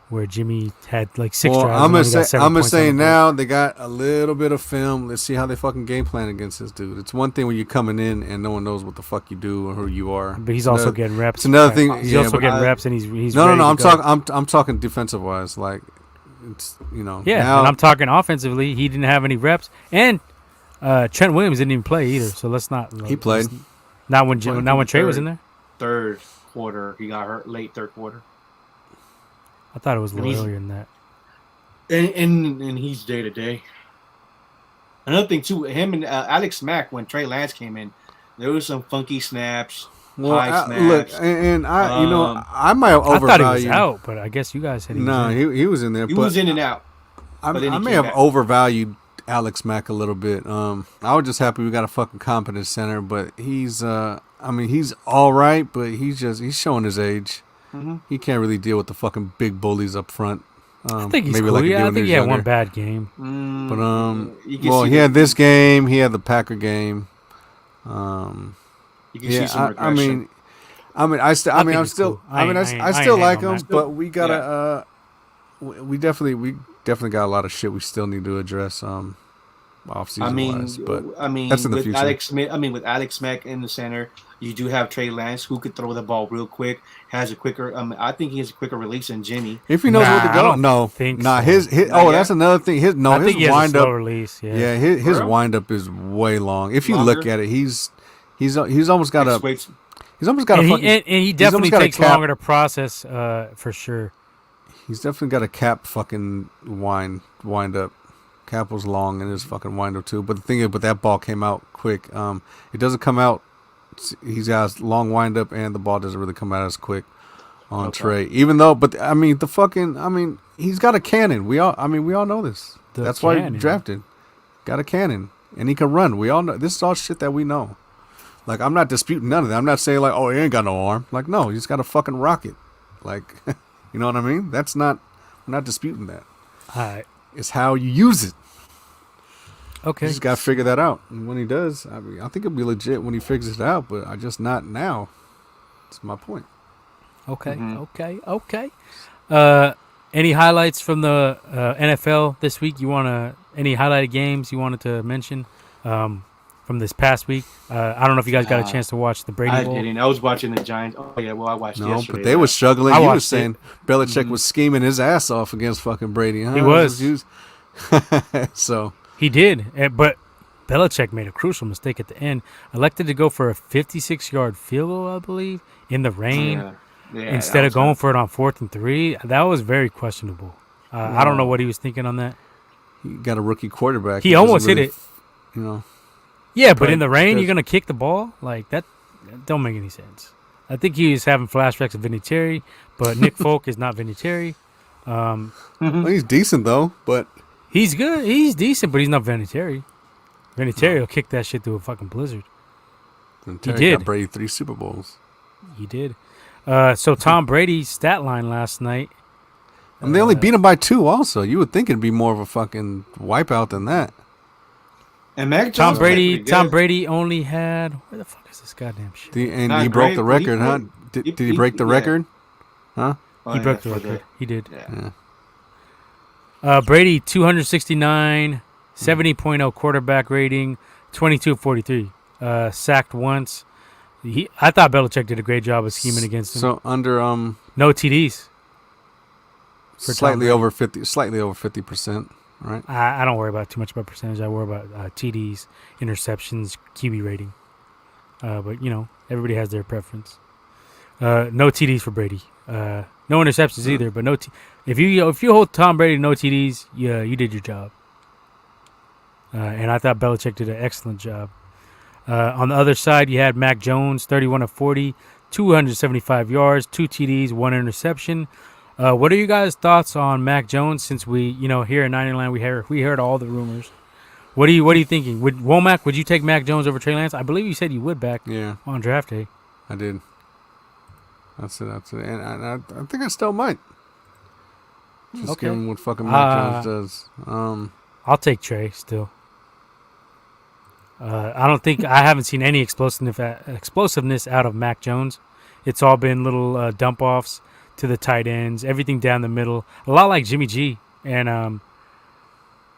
where Jimmy had like 6 drives. I'm gonna say now they got a little bit of film. Let's see how they fucking game plan against this dude. It's one thing when you're coming in and no one knows what the fuck you do or who you are. But he's also getting reps. It's another thing. He's also getting reps, and he's no. ready I'm talking defensive wise. Like it's Yeah, and I'm talking offensively. He didn't have any reps, and Trent Williams didn't even play either. So let's not. He played. Not when Trey was in there. Third quarter. He got hurt late third quarter. I thought it was a And little he's- earlier than that. And he's day to day. Another thing too, him and Alex Mack when Trey Lance came in, there was some funky snaps. Well, high look, snaps. and I might have I thought he was overvalued. out, but I guess you guys said he was No, in. he was in there. He but was in and out. I but then he may came have back. overvalued Alex Mack a little bit. I was just happy we got a fucking competent center, but he's he's all right, but he's showing his age. Mm-hmm. He can't really deal with the fucking big bullies up front. I think he's maybe cool. like he Yeah, did I when think was he had younger. one bad game. But you can well, see he had this game. He had the Packer game. You can Yeah, see some regression. I think he's cool. I still like him, but we gotta we definitely got a lot of shit we still need to address off season wise. But that's in the with future. with Alex Mack in the center, you do have Trey Lance who could throw the ball real quick, has a quicker. I think he has a quicker release than Jimmy. If he knows where to I go, don't no, think nah. so. His Not yet. that's another thing. His I think he has a wind slow up. release. Yeah. Yeah, his For real? wind up is way long. If you Longer? look at it, he's almost got a Wait, he's almost got a And fucking. he definitely almost got a takes cap. longer to process, for sure. He's definitely got a cap fucking wind up. Cap was long in his fucking wind up too. But the thing is, but that ball came out quick. It doesn't come out. He's got a long wind up, and the ball doesn't really come out as quick on Trey. Even though, but he's got a cannon. We all know this. The That's why cannon. he drafted. Got a cannon, and he can run. We all know this is all shit that we know. Like, I'm not disputing none of that. I'm not saying like, oh, he ain't got no arm. Like, no, he's got a fucking rocket. Like, you know what I mean? I'm not disputing that. All right. It's how you use it. Okay. You just got to figure that out. And when he does, I think it'll be legit when he figures it out, but I just not now. That's my point. Okay. Mhm. Okay. Any highlights from the NFL this week? Any highlighted games you wanted to mention from this past week? I don't know if you guys got a chance to watch the Brady I Bowl. didn't. I was watching the Giants. Oh yeah, well I watched No, yesterday. but they were struggling. I You were watched saying Belichick was scheming his ass off against fucking Brady, huh? He was. So He did, but Belichick made a crucial mistake at the end. Elected to go for a 56-yard field goal, I believe, in the rain instead of going for it on 4th and 3. That was very questionable. I don't know what he was thinking on that. he got a rookie quarterback. He doesn't almost hit really, it. You know, Yeah, but Right, in the rain, because- you're gonna kick the ball like that? That don't make any sense. I think he was having flashbacks of Vinatieri, but Nick Folk is not Vinatieri. well, he's decent though. But He's good. He's decent, but he's not Vinatieri. Vinatieri will kick that shit through a fucking blizzard. Terry did. got Brady 3 Super Bowls. He did. So Tom Brady's stat line last night. And they only beat him by 2. Also, you would think it'd be more of a fucking wipeout than that. And Mac Tom Jones played Brady. pretty Tom good. Brady only had where the fuck is this goddamn shit? And Not he broke great, the but he record, huh? played- Did he- he break the yeah. record? Huh? Oh, He yeah, broke the for record. He did. Yeah. Brady 269, 70.0 quarterback rating, 22-43. Sacked once. I thought Belichick did a great job of scheming against him. So under No TDs. For Tom slightly Brady. over 50%, right? I don't worry about too much about percentage. I worry about TDs, interceptions, QB rating. But you know, everybody has their preference. No TDs for Brady. No interceptions either. But if you hold Tom Brady to no TDs, yeah, you did your job. And I thought Belichick did an excellent job. On the other side, you had Mac Jones, 31 of 40, 275 yards, 2 TDs, 1 interception. What are you guys' thoughts on Mac Jones? Since we, here in Ninerland, we heard all the rumors. What are you thinking? Womack, would you take Mac Jones over Trey Lance? I believe you said you would back Yeah, on draft day. I did. That's it. And I think I still might. Just Okay. given what fucking Mac Jones does. I'll take Trey still. I haven't seen any explosiveness out of Mac Jones. It's all been little dump offs to the tight ends, everything down the middle. A lot like Jimmy G and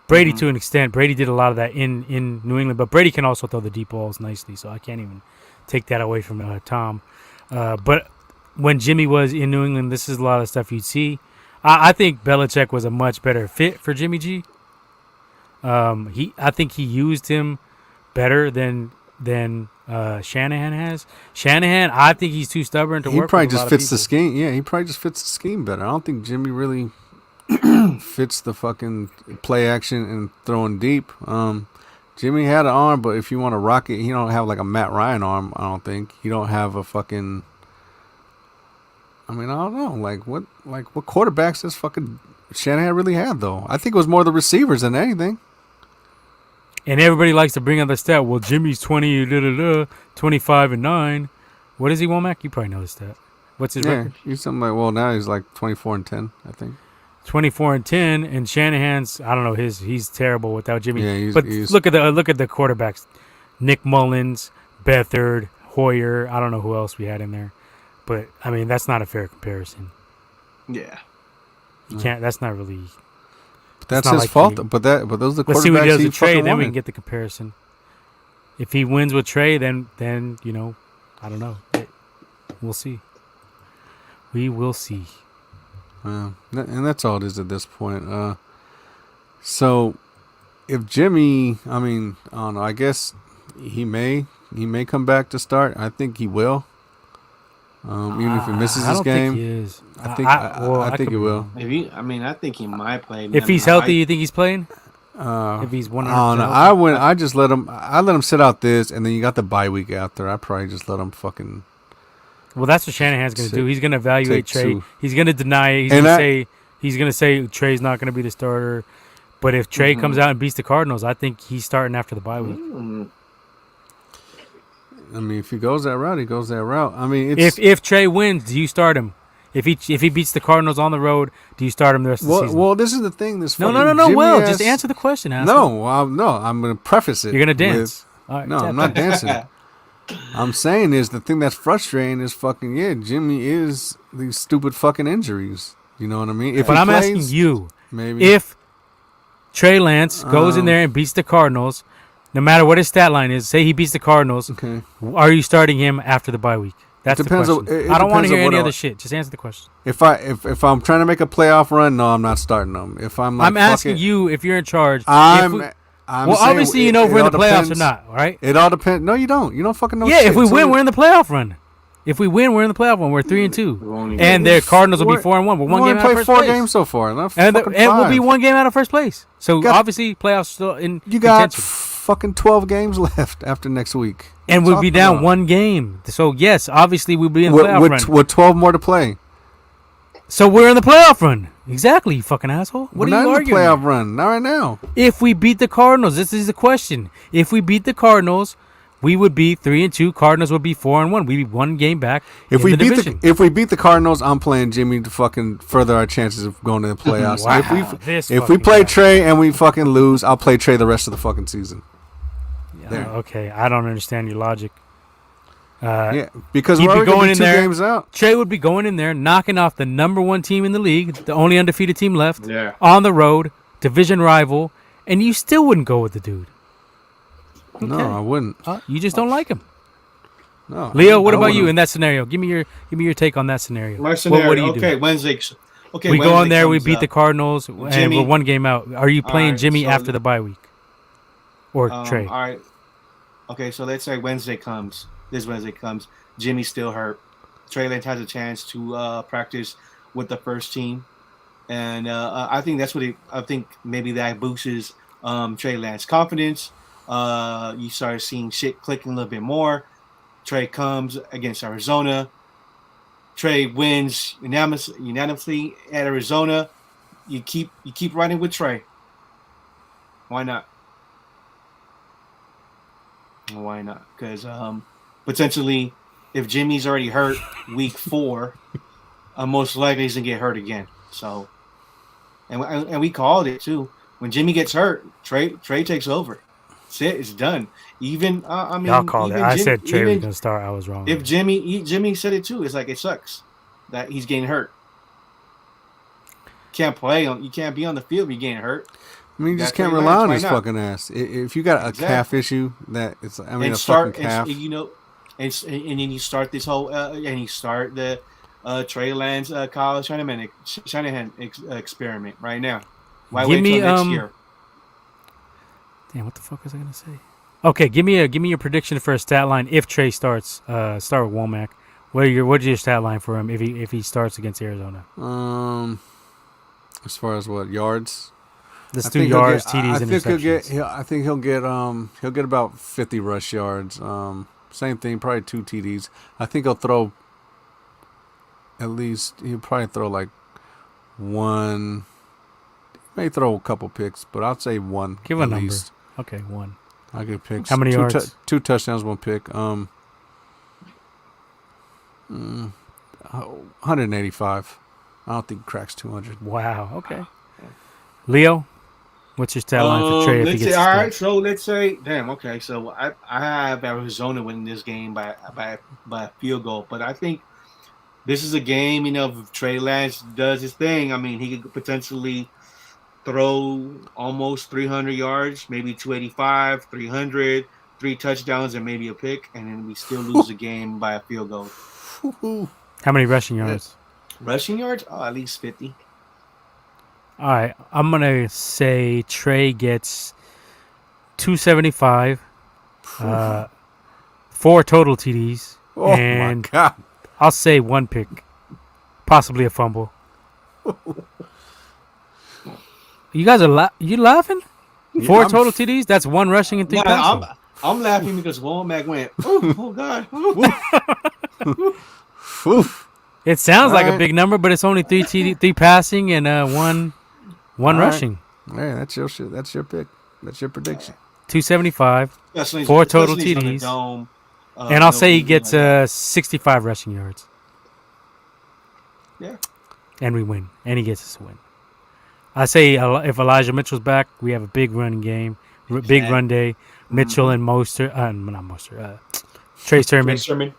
Brady to an extent. Brady did a lot of that in New England, but Brady can also throw the deep balls nicely, so I can't even take that away from Tom. But when Jimmy was in New England, this is a lot of stuff you'd see. I think Belichick was a much better fit for Jimmy G. I think he used him better than than Shanahan has. Shanahan, I think he's too stubborn to He work probably with a just lot fits of the people. scheme. Yeah, he probably just fits the scheme better. I don't think Jimmy really fits the fucking play action and throwing deep. Jimmy had an arm, but if you want to rock it, he don't have like a Matt Ryan arm. I don't think he don't have a fucking. I mean, I don't know. Like what quarterbacks does fucking Shanahan really had though? I think it was more the receivers than anything. And everybody likes to bring up the stat. Well, Jimmy's 25 and 9. What is he, Womack? You probably know the stat. What's his record? He's something like now he's like 24-10, I think. 24 and 10, and Shanahan's I don't know he's terrible without Jimmy. Yeah, but he's look at the quarterbacks, Nick Mullins, Beathard, Hoyer. I don't know who else we had in there, but I mean that's not a fair comparison. Yeah. You can't. That's not really. That's not his like fault. he- But those are the Let's see what he quarterbacks does he with Trey, fucking then we wanted. can get the comparison. If he wins with Trey, then you know, I don't know. We'll see. We will see. And that's all it is at this point. So if Jimmy, I mean, I don't know. I guess he may come back to start. I think he will. Even if he misses I his don't game, think he is. I think I he could be will. wrong. Maybe. I mean, I think he might play. If he's healthy, you think he's playing? If he's 100%. I don't know. I just let him. I let him sit out this, and then you got the bye week after. I probably just let him fucking. Well, that's what Shanahan's going to do. He's going to evaluate take Trey. two. He's going to deny it. He's going to say Trey's not going to be the starter. But if Trey comes out and beats the Cardinals, I think he's starting after the bye week. I mean, if he goes that route, he goes that route. I mean, it's, If Trey wins, do you start him? If he beats the Cardinals on the road, do you start him the rest of the season? well, this is the thing. No. Will, just answer the question. Asshole. I'm going to preface it. You're going to dance. with- All right, no, tap I'm not it. dancing. I'm saying is the thing that's frustrating is fucking Jimmy is these stupid fucking injuries. You know what I mean? If But he I'm plays, asking you, maybe if Trey Lance goes in there and beats the Cardinals, no matter what his stat line is, say he beats the Cardinals, okay. are you starting him after the bye week? That's the depends question. on- it I don't want depends to hear on what any I- other shit. Just answer the question. If I'm trying to make a playoff run, no, I'm not starting them. If I'm like, I'm asking you if you're in charge. I'm well, saying obviously you know if we're in all the playoffs depends- or not, right? It all depends. No, you don't. You don't fucking know. Yeah, shit if we until win, you- we're in the playoff run. If we win, we're in the playoff run. We're 3-2, only and get- the Cardinals will be We're- 4-1. We're we one only game out of played first 4 place. games so far, not and fucking we'll be 5. 1 game out of first place. So Got- obviously playoffs still in You got contention. fucking 12 games left after next week. And What we'll are be you down talking 1 game. So yes, obviously we'll be in the about? playoff run. With 12 more to play. So we're in the playoff run. Exactly, you fucking asshole. What We're are not you in the arguing? playoff run. Not right now. If we beat the Cardinals, this is the question. If we beat the Cardinals, we would be 3-2. Cardinals would be 4-1. We'd be 1 game back. If in we the beat division. if we beat the Cardinals, I'm playing Jimmy to fucking further our chances of going to the playoffs. Wow, if we play Trey and we fucking lose, I'll play Trey the rest of the fucking season. There. Okay, I don't understand your logic. Yeah, because he'd we're be already going going in 2 there. games out. Trey would be going in there, knocking off the number 1 team in the league, the only undefeated team left, Yeah. on the road, division rival, and you still wouldn't go with the dude. No, Okay. I wouldn't. You just don't like him. No, Leo, what I about you wouldn't. in that scenario? Give me your take on that scenario. My scenario. What do you okay, do? Wednesday. Okay, We go Wednesday in there, we comes beat up. the Cardinals, and Jimmy- we're 1 game out. Are you playing Alright, Jimmy so after the bye week? Or Trey? All right. Okay, so let's say Wednesday comes. This Wednesday comes. Jimmy's still hurt. Trey Lance has a chance to practice with the first team, and I think that's what I think maybe that boosts Trey Lance confidence. You start seeing shit clicking a little bit more. Trey comes against Arizona. Trey wins unanimously at Arizona. You keep riding with Trey. Why not? Why not? Because potentially, if Jimmy's already hurt week 4, most likely he's gonna get hurt again. So, and we called it too. When Jimmy gets hurt, Trey takes over. That's it. It's done. Even I mean, Y'all called it. even I said Trey was even going to start. I was wrong. if Jimmy said it too. It's like it sucks that he's getting hurt. Can't play on. You can't be on the field if you're getting hurt. I mean, you just That's can't Trey rely Lance. on Why his not? fucking ass. If you got a Exactly. calf issue, that it's a and fucking calf. and then you start this whole and you start the Trey Lance Kyle Shanahan experiment right now. Why Give wait me, till next year? Damn, what the fuck was I going to say? Okay, give me your prediction for a stat line if Trey starts. Start with Womack. What's your stat line for him if he starts against Arizona? As far as what yards, Let's do yards, I TDs, think interceptions. I think he'll get about 50 rush yards. Same thing, probably 2 TDs. I think he'll throw at least. He'll probably throw like one. May throw a couple picks, but I'd say one. Give a at number. least. Okay, 1. I get picks. How many yards? 2 touchdowns, 1 pick. 185. I don't think he cracks 200. Wow. Okay. Leo, what's your stat line for Trey if he Let's gets say, all right. started? So let's say, damn. Okay, so I have Arizona winning this game by a field goal, but I think this is a game. If Trey Lance does his thing, I mean, he could potentially throw almost 300 yards, maybe 285, 300, 3 touchdowns, and maybe a pick, and then we still lose the game by a field goal. How many rushing yards? Rushing yards? Oh, at least 50. All right, I'm gonna say Trey gets 275, 4 total TDs, Oh and my god! I'll say 1 pick, possibly a fumble. You guys are you laughing? 4 total TDs? That's 1 rushing and 3 passing. I'm laughing because Womack went, oh God. Oof. It sounds like a Alright. big number, but it's only 3 passing and 1 Alright. rushing. Hey, that's your shit. That's your pick. That's your prediction. 275, Especially- 4 total especially on the TDs. dome, And I'll say he nobody gets like that. 65 rushing yards. Yeah. And we win. And he gets us a win. I say if Elijah Mitchell's back, we have a big running game, big run day. Mitchell and Mostert, not Mostert, Trey Sermon. Sermon.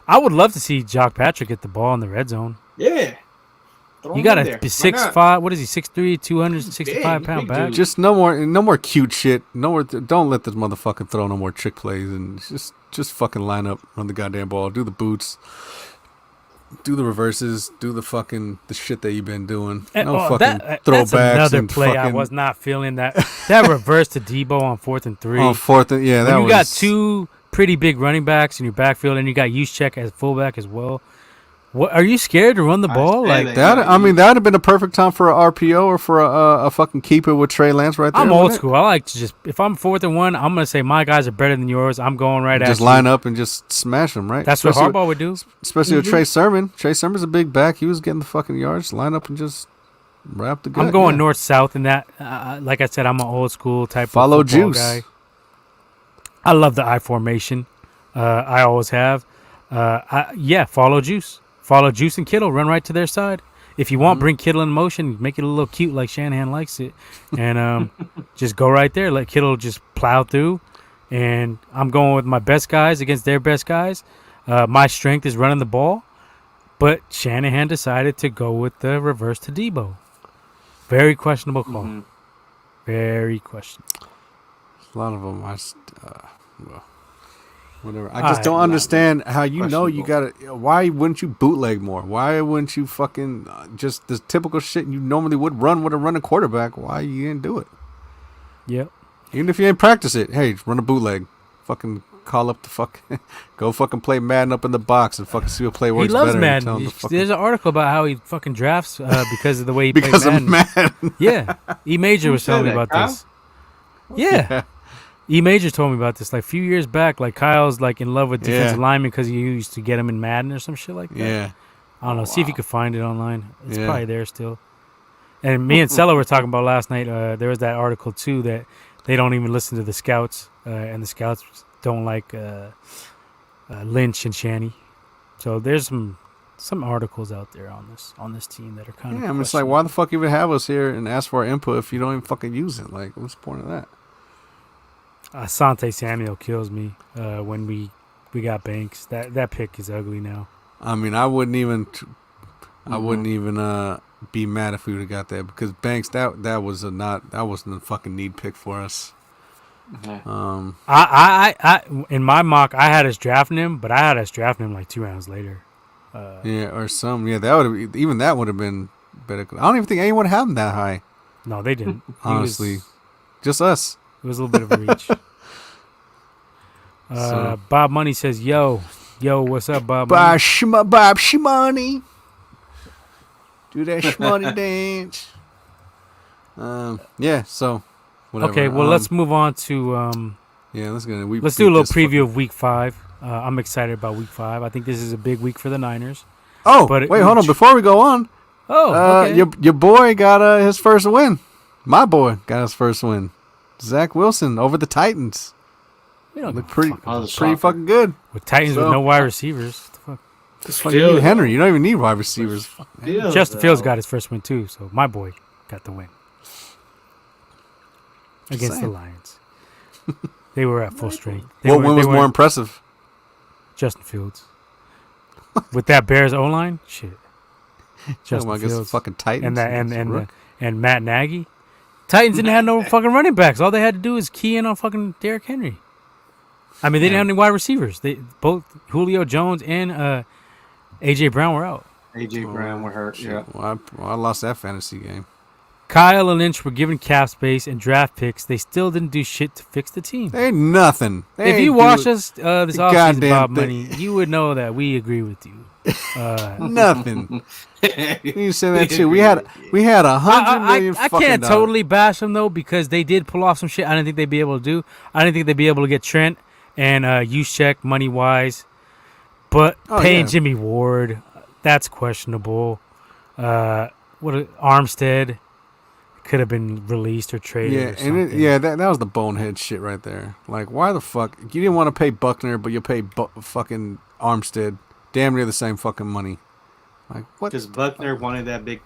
I would love to see Jock Patrick get the ball in the red zone. Yeah. Throw You him got in a there. Why 6'5", what is he, 6'3", 265-pound big back? dude. Just no more cute shit. No more. Don't let this motherfucker throw no more trick plays and just fucking line up, run the goddamn ball, do the boots, do the reverses, do the shit that you've been doing. No fucking that's throwbacks another and play I fucking was not feeling. That reverse to Debo on 4th and 3. on 4th. Yeah, that When you was. got 2 pretty big running backs in your backfield, and you got Juszczyk as fullback as well. What are you scared to run the ball? said Like it. That I mean, that would have been a perfect time for a RPO or for a fucking keeper with Trey Lance right there. I'm old wouldn't it? school. I like to just if I'm 4th and 1, I'm gonna say my guys are better than yours. I'm going right at Just you. line up and just smash them, right? That's what Especially Harbaugh would do. Especially with Trey Sermon. Trey Sermon's a big back. He was getting the fucking yards. Line up and just wrap the gut. I'm going yeah. north south in that. Like I said, I'm an old school type Follow of football Juice. guy. I love the I formation. I always have. Follow Juice. Follow Juice and Kittle. Run right to their side. If you want, bring Kittle in motion. Make it a little cute like Shanahan likes it. And just go right there. Let Kittle just plow through. And I'm going with my best guys against their best guys. My strength is running the ball. But Shanahan decided to go with the reverse to Debo. Very questionable call. Mhm. Very questionable. A lot of them. Whatever. I All just right, don't understand how you questionable. gotta. Why wouldn't you bootleg more? Why wouldn't you fucking just the typical shit you normally would run with a running quarterback? Why you didn't do it? Yep. Even if you ain't practice it, hey, run a bootleg. Fucking call up the fucking. Go fucking play Madden up in the box and fucking see what play works He loves better. and tell Madden. him to fucking, There's an article about how he fucking drafts because of the way he because plays of Madden. Madden. Yeah. E Major was said telling me that, about Kyle? this. Yeah. E Major told me about this like a few years back. Like Kyle's like in love with defensive linemen because he used to get him in Madden or some shit like that. Yeah. I don't know. See if you could find it online. It's Yeah. probably there still. And me and Sella were talking about last night. There was that article too that they don't even listen to the scouts, and the scouts don't like Lynch and Shanny. So there's some articles out there on this team that are kind of. Yeah, I mean, it's like, why the fuck even have us here and ask for our input if you don't even fucking use it? Like, what's the point of that? Asante Samuel kills me when we got Banks. That pick is ugly now. I mean, I wouldn't even be mad if we would have got that because Banks that wasn't a fucking need pick for us. Mhm. I in my mock I had us drafting him, but I had us drafting him like 2 rounds later. Yeah, or some. Yeah, that would have been better. I don't even think anyone had him that high. No, they didn't. Honestly, just us. It was a little bit of a reach. Bob Money says, "Yo, what's up, Bob? Bob Shmoney. Do that shmoney dance." Yeah. So, whatever. Okay, well, let's move on to yeah, let's go. let's do a little preview of Week 5. I'm excited about Week 5. I think this is a big week for the Niners. Oh, wait, hold on. Before we go on, okay. your boy got his first win. My boy got his first win. Zach Wilson over the Titans. Look pretty fucking good. With Titans with no wide receivers. What the fuck? Just you need Henry. You don't even need wide receivers. Justin Fields got his first win too, so my boy got the win against the Lions. They were at full strength. What win was more impressive? Justin Fields. With that Bears O-line, shit. Justin Fields, fucking Titans, and Matt Nagy. Titans didn't have no fucking running backs. All they had to do is key in on fucking Derrick Henry. I mean, they didn't have any wide receivers. They both Julio Jones and AJ Brown were out. AJ Brown were hurt. Yeah. Well, I lost that fantasy game. Kyle and Lynch were given cap space and draft picks. They still didn't do shit to fix the team. They ain't nothing. If you watch us this offseason, Bob Money, you would know that we agree with you. Nothing. You said that too. We had $100 million. I can't totally bash them though because they did pull off some shit. I didn't think they'd be able to do. I didn't think they'd be able to get Trent and Juszczyk money wise, but paying Jimmy Ward, that's questionable. Armstead could have been released or traded. Or something. That was the bonehead shit right there. Like, why the fuck you didn't want to pay Buckner, but you pay fucking Armstead damn near the same fucking money. Like what? Because Buckner wanted that big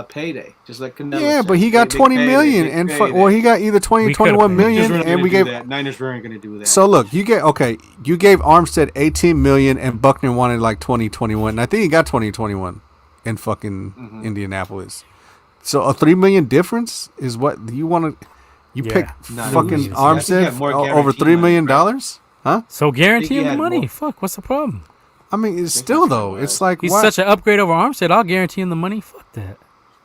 payday, just like Canelo. Yeah, but he got $20 million, or he got either 20 or 21 million, and we gave that. Niners weren't going to do that. So look, you gave Armstead 18 million, and Buckner wanted like 20, 21. And I think he got 20, 21 in fucking Indianapolis. So a $3 million difference is what you want to. You pick fucking Armstead over $3 million, huh? So guarantee him the money. Fuck, what's the problem? I mean, it's still though. It's like he's such an upgrade over Armstead. I'll guarantee him the money. Fuck that.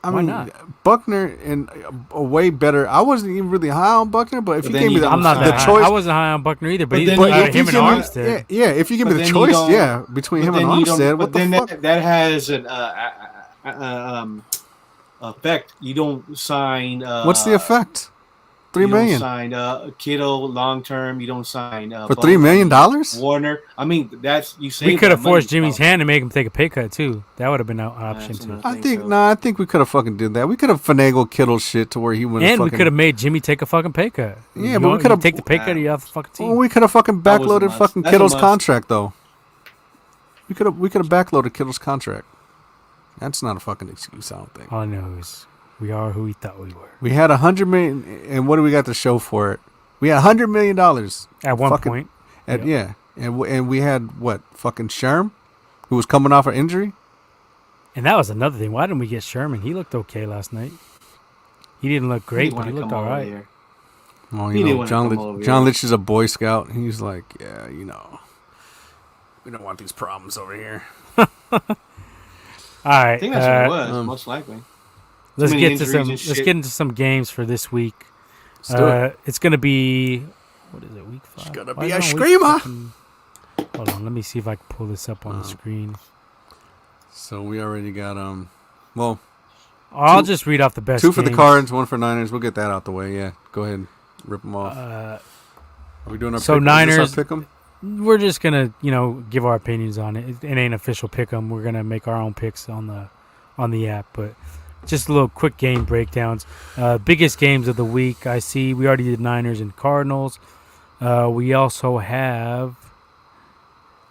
Why not? Buckner and a way better. I wasn't even really high on Buckner, but if you gave me the choice, I wasn't high on Buckner either. But him and Armstead, if you give me the choice, between him and Armstead, what the fuck? That has an effect. You don't sign. What's the effect? $3 million. You don't sign Kittle long term. You don't sign for $3 million. Warner. I mean, that's you say we could have forced Jimmy's hand and make him take a pay cut too. That would have been an option too. I think we could have fucking did that. We could have finagled Kittle shit to where he went. And we could have made Jimmy take a fucking pay cut. Yeah, but we could have take the pay cut. Or you have the fucking team. Well, we could have fucking backloaded fucking Kittle's contract though. We could have backloaded Kittle's contract. That's not a fucking excuse, I don't think. All I know is we are who we thought we were. We had $100 million, and what do we got to show for it? We had $100 million at one point. And we had what? Fucking Sherm, who was coming off an injury. And that was another thing. Why didn't we get Sherman? He looked okay last night. He didn't look great, but he looked all right. Well, John Litch is a Boy Scout. He's like, yeah, we don't want these problems over here. All right. I think that's what it was, most likely. Let's get into some games for this week. It's gonna be what is it? Week 5. It's gonna be a screamer. Hold on, let me see if I can pull this up on the screen. So we already got I'll just read off the best. 2 for the Cards, 1 for Niners. We'll get that out the way. Yeah, go ahead, rip them off. Are we doing our Niners? Pick 'em? We're just gonna give our opinions on it. It ain't official pick 'em. We're gonna make our own picks on the app, but. Just a little quick game breakdowns. Biggest games of the week. I see we already did Niners and Cardinals. We also have,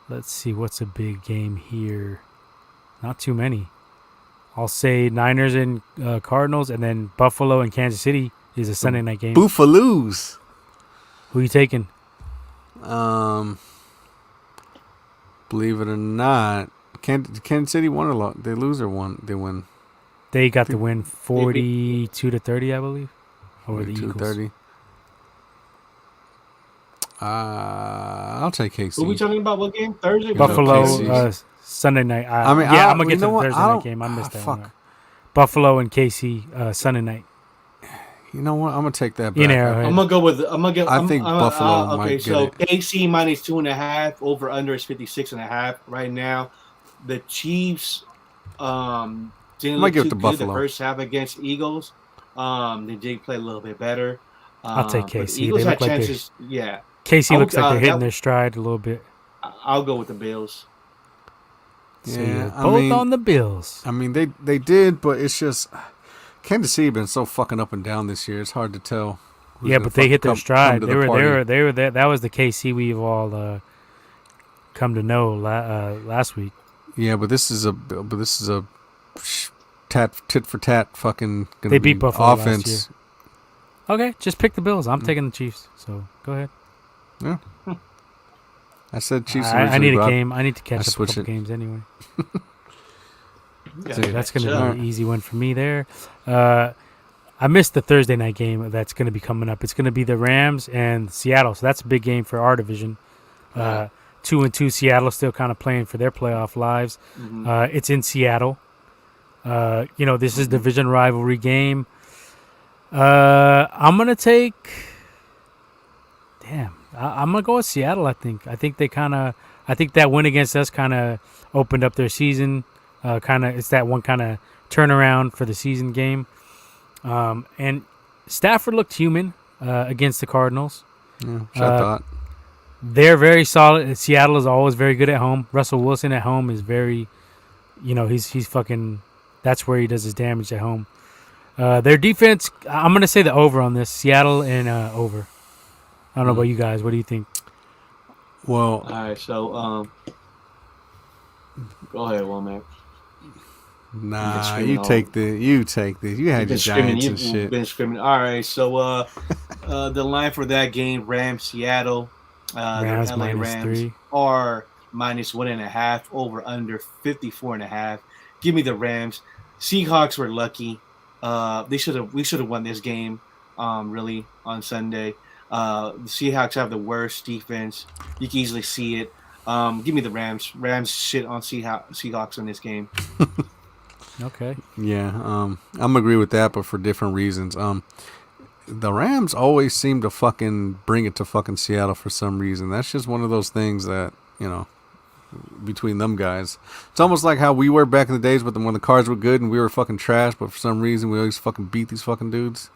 let's see, what's a big game here? Not too many. I'll say Niners and Cardinals, and then Buffalo and Kansas City is a Sunday night game. Buffaloos. Who are you taking? Believe it or not, Kansas City won a lot. They lose or won? They win. They got the win 42-30, I believe, over the Eagles. 30. I'll take KC. What are we talking about? What game? Thursday? Buffalo, Sunday night. I'm going to get to the Thursday night game. I missed that one. Buffalo and KC, Sunday night. You know what? I'm gonna take that In back. Arrowhead. I'm gonna go with. I'm gonna get. I think Buffalo okay, might so get it. KC minus 2.5. Over under is 56.5 right now. The Chiefs didn't Might look give it too to good the Buffalo. first half against Eagles. They did play a little bit better. I'll take But KC. the Eagles They had look like chances. Yeah, KC looks like they're hitting that, their stride a little bit. I'll go with the Bills. So Yeah, I both mean, on the Bills. I mean, they did, but it's just Kansas City been so fucking up and down this year. It's hard to tell. who's Yeah, gonna but they hit their come stride. to They the were party. there. That was the KC we've all come to know last week. Yeah, but this is a tit for tat fucking. Gonna They beat be Buffalo last offense. Okay, just pick the Bills. I'm taking the Chiefs. So go ahead. Yeah. I said Chiefs. I need a but game. I need to catch up a switch couple it. games anyway. Yeah, So that's going to be All an easy one for me there. I missed the Thursday night game that's going to be coming up. It's going to be the Rams and Seattle. So that's a big game for our division. 2-2 Seattle still kind of playing for their playoff lives. It's in Seattle. This is division rivalry game. I'm going to take... Damn. I'm going to go with Seattle, I think. I think that win against us kind of opened up their season. It's that one kind of turnaround for the season game. And Stafford looked human against the Cardinals. Yeah, which I thought. They're very solid. Seattle is always very good at home. Russell Wilson at home is very, he's fucking. That's where he does his damage at home. Their defense. I'm gonna say the over on this. Seattle and over. I don't know about you guys. What do you think? Well, all right. So go ahead, Womack. nah, you take this. You had your Giants and shit. You've been screaming. All right. So the line for that game: Rams, Seattle. Rams the LA minus Rams 3. are minus 1.5. Over under 54.5. Give me the Rams. Seahawks were lucky. We should have won this game. Really on Sunday. The Seahawks have the worst defense. You can easily see it. Give me the Rams. Rams shit on Seahawks in this game. Okay. Yeah, I'm gonna agree with that, but for different reasons. The Rams always seem to fucking bring it to fucking Seattle for some reason. That's just one of those things that, between them guys. It's almost like how we were back in the days with them when the Cards were good and we were fucking trash, but for some reason we always fucking beat these fucking dudes.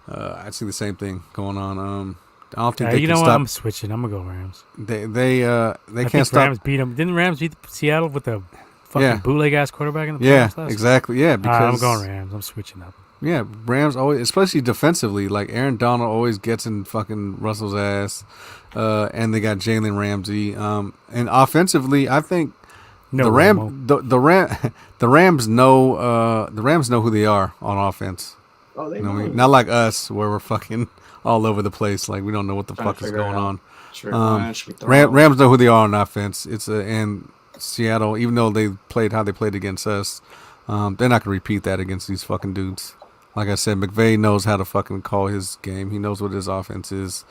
I see the same thing going on. I don't think they can stop. I'm switching. I'm gonna go Rams. They I can't think stop. Rams beat them. Didn't Rams beat Seattle with a fucking bootleg ass quarterback in the Yeah, playoffs last exactly. Yeah, I'm because going Rams. I'm switching up. yeah, Rams always, especially defensively, like Aaron Donald always gets in fucking Russell's ass, and they got Jalen Ramsey. And offensively, I think the Rams know who they are on offense. Oh, they You know what I mean? Not like us, where we're fucking all over the place. Like we don't know what the Trying to fuck is figure it going out. on. Sure, Rams know who they are on offense. And Seattle, even though they played how they played against us, they're not gonna repeat that against these fucking dudes. Like I said, McVay knows how to fucking call his game. He knows what his offense is.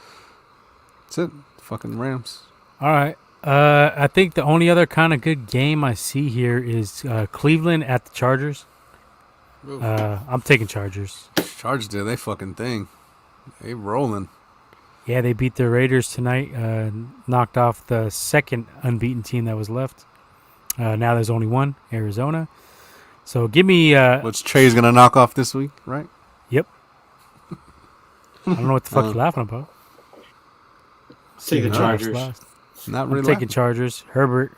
That's it. Fucking Rams. All right. I think the only other kind of good game I see here is Cleveland at the Chargers. I'm taking Chargers. Chargers did they fucking thing. They rolling. Yeah, they beat the Raiders tonight. Knocked off the second unbeaten team that was left. Now there's only one, Arizona. So give me. Which Trey's gonna knock off this week, right? Yep. I don't know what the fuck you're laughing about. Take the Chargers. Not I'm really. taking Chargers. Herbert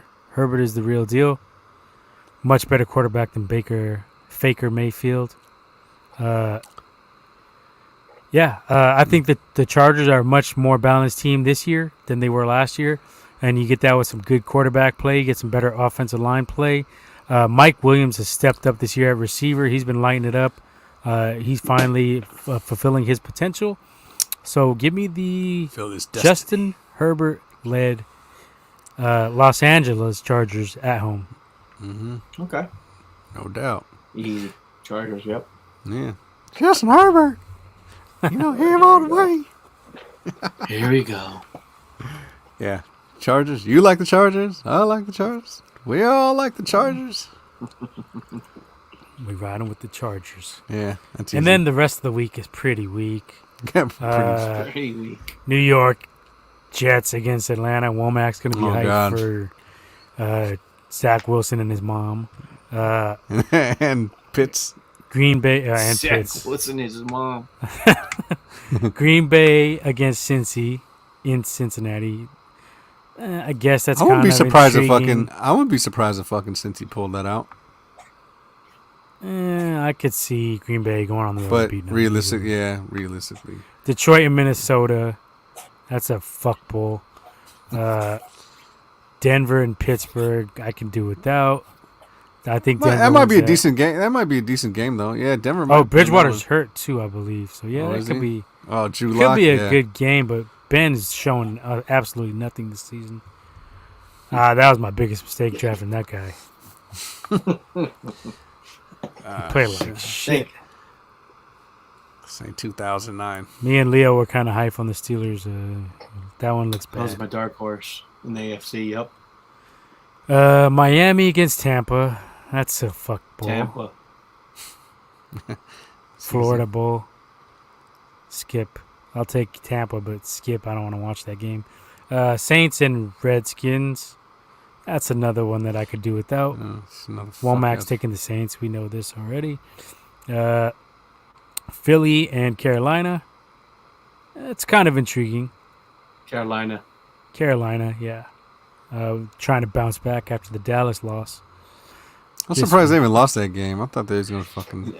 is the real deal. Much better quarterback than Faker Mayfield. I think that the Chargers are a much more balanced team this year than they were last year. And you get that with some good quarterback play. You get some better offensive line play. Mike Williams has stepped up this year at receiver. He's been lighting it up. He's finally fulfilling his potential. So give me the Justin Herbert-led Los Angeles Chargers at home. Mm-hmm. Okay. No doubt. Easy. Chargers, yep. Yeah. Justin Herbert. You know him all the way. Here we go. Yeah. Chargers. You like the Chargers? I like the Chargers. We all like the Chargers. We riding with the Chargers. Yeah, that's easy. And then the rest of the week is pretty weak. Pretty weak. New York Jets against Atlanta. Womac's going to be hyped for Zach Wilson and his mom. And Pitts. Green Bay and Zach Pitts. Wilson is his mom. Green Bay against Cincy in Cincinnati. I guess that's. I wouldn't be surprised intriguing. I wouldn't be surprised if fucking Cincy pulled that out. I could see Green Bay going on the road. But beating them realistically. Detroit and Minnesota. That's a fuck bowl. Denver and Pittsburgh. I can do without. I think That might be a decent game. That might be a decent game though. Yeah, Denver. Might Bridgewater's hurt too, I believe. So yeah, that could be. Oh, Drew Could Lock, be a good game, but Ben's showing absolutely nothing this season. That was my biggest mistake drafting that guy. Play like shit. Say 2009. Me and Leo were kind of hype on the Steelers. That one looks That was bad. my dark horse in the AFC. Yep. Miami against Tampa. That's a fuck bowl. Tampa. Florida bowl. Skip. I'll take Tampa, but skip. I don't want to watch that game. Saints and Redskins. That's another one that I could do without. Womac's taking the Saints. We know this already. Philly and Carolina. It's kind of intriguing. Carolina, yeah. Trying to bounce back after the Dallas loss. I'm surprised they even lost that game. I thought they was gonna fucking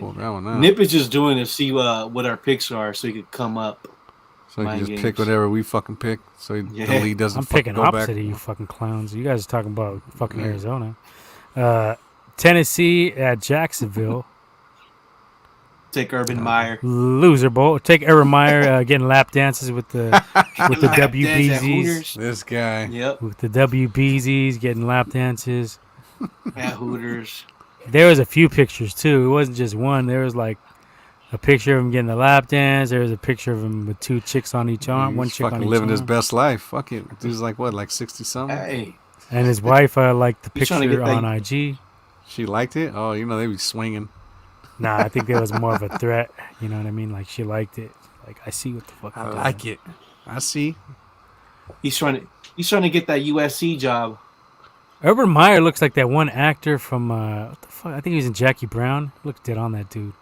pull that one out. Nip is just doing to see what our picks are, so he could come up. So he can just pick whatever we fucking pick. So the league doesn't. I'm picking go opposite back. of you fucking clowns. You guys are talking about fucking Arizona. Tennessee at Jacksonville. Take Urban Meyer. Loser bowl. Take Urban Meyer getting lap dances with the WBZs. This guy. Yep. With the WBZs getting lap dances. At Hooters. There was a few pictures too. It wasn't just one. There was like a picture of him getting a lap dance. There was a picture of him with two chicks on each arm. One chick on each living arm. his best life. Fuck it. Dude's like what, like 60 something? Hey. And his wife liked the He's trying to picture get on IG. She liked it? Oh, they be swinging. Nah, I think that was more of a threat. You know what I mean? Like she liked it. Like I see what the fuck. I like it. I see. He's trying to get that USC job. Urban Meyer looks like that one actor from what the fuck? I think he was in Jackie Brown. Looked dead on that dude.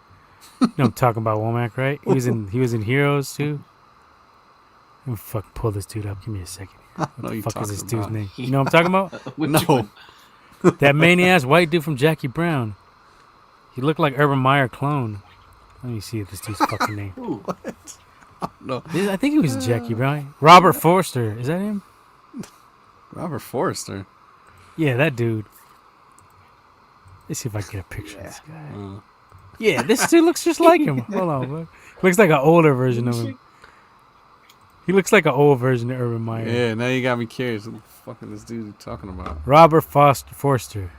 You know I'm talking about, Womack, right? He was in Heroes too. Let me fucking pull this dude up. Give me a second. What the fuck is this dude's name? You know what I'm talking about? No. That many-ass white dude from Jackie Brown. He looked like Urban Meyer clone. Let me see this dude's fucking name. What? No. I think he was in Jackie Brown. Robert Forster. Is that him? Robert Forrester. Yeah, that dude. Let's see if I can get a picture of this guy. Yeah, this dude looks just like him. Hold on, bro. Looks like an older version of him. He looks like an old version of Urban Meyer. Yeah, now you got me curious. What the fuck is this dude talking about? Robert Forster.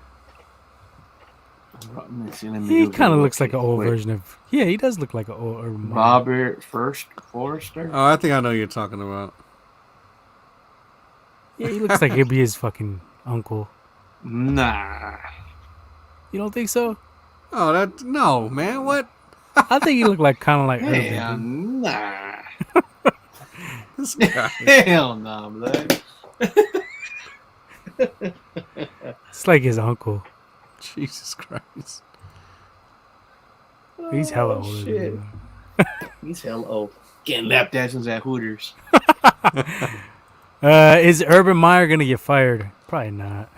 He kind of looks like an old Wait. version of... Yeah, he does look like an old Urban Meyer. Robert Forrester? Oh, I think I know what you're talking about. Yeah, he looks like he'd be his fucking uncle. Nah. You don't think so? Oh, no, man. What? I think he looked like kind of like Hell Urban. nah. This guy. Hell nah, blood. It's like his uncle. Jesus Christ. He's hella older shit. than him. He's hella old. Getting lap dances at Hooters. Is Urban Meyer gonna get fired? Probably not.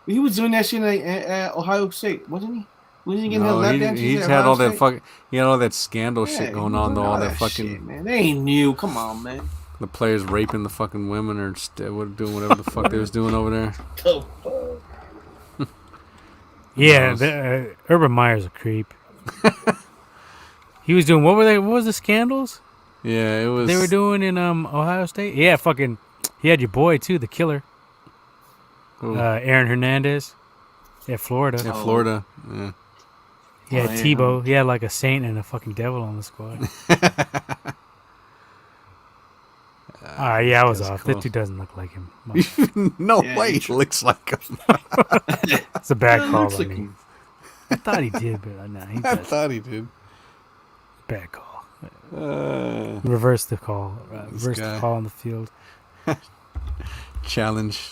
He was doing that shit at Ohio State, wasn't he? Wasn't he getting No, lap dances? he's at had Ohio all that State? fucking, all that scandal shit Yeah, going he was on, though. doing All that fucking shit, man. They ain't new. Come on, man. the players raping the fucking women or doing whatever the fuck they was doing over there. The fuck? Yeah, Urban Meyer's a creep. He was doing what was the scandals Yeah, it was. they were doing in Ohio State? Yeah, fucking. He had your boy too, the killer, Aaron Hernandez, at Florida. in Florida. Yeah. He had Oh, yeah. Tebow. He had like a saint and a fucking devil on the squad. Yeah, I was That's off. cool. That dude doesn't look like him. No Yeah, way, he he looks like him. It's a bad call looks on like me. him. I thought he did, but no, he I doesn't. thought he did. Bad call. Uh, Reverse the call. This Reverse the guy. call on the field. Challenge.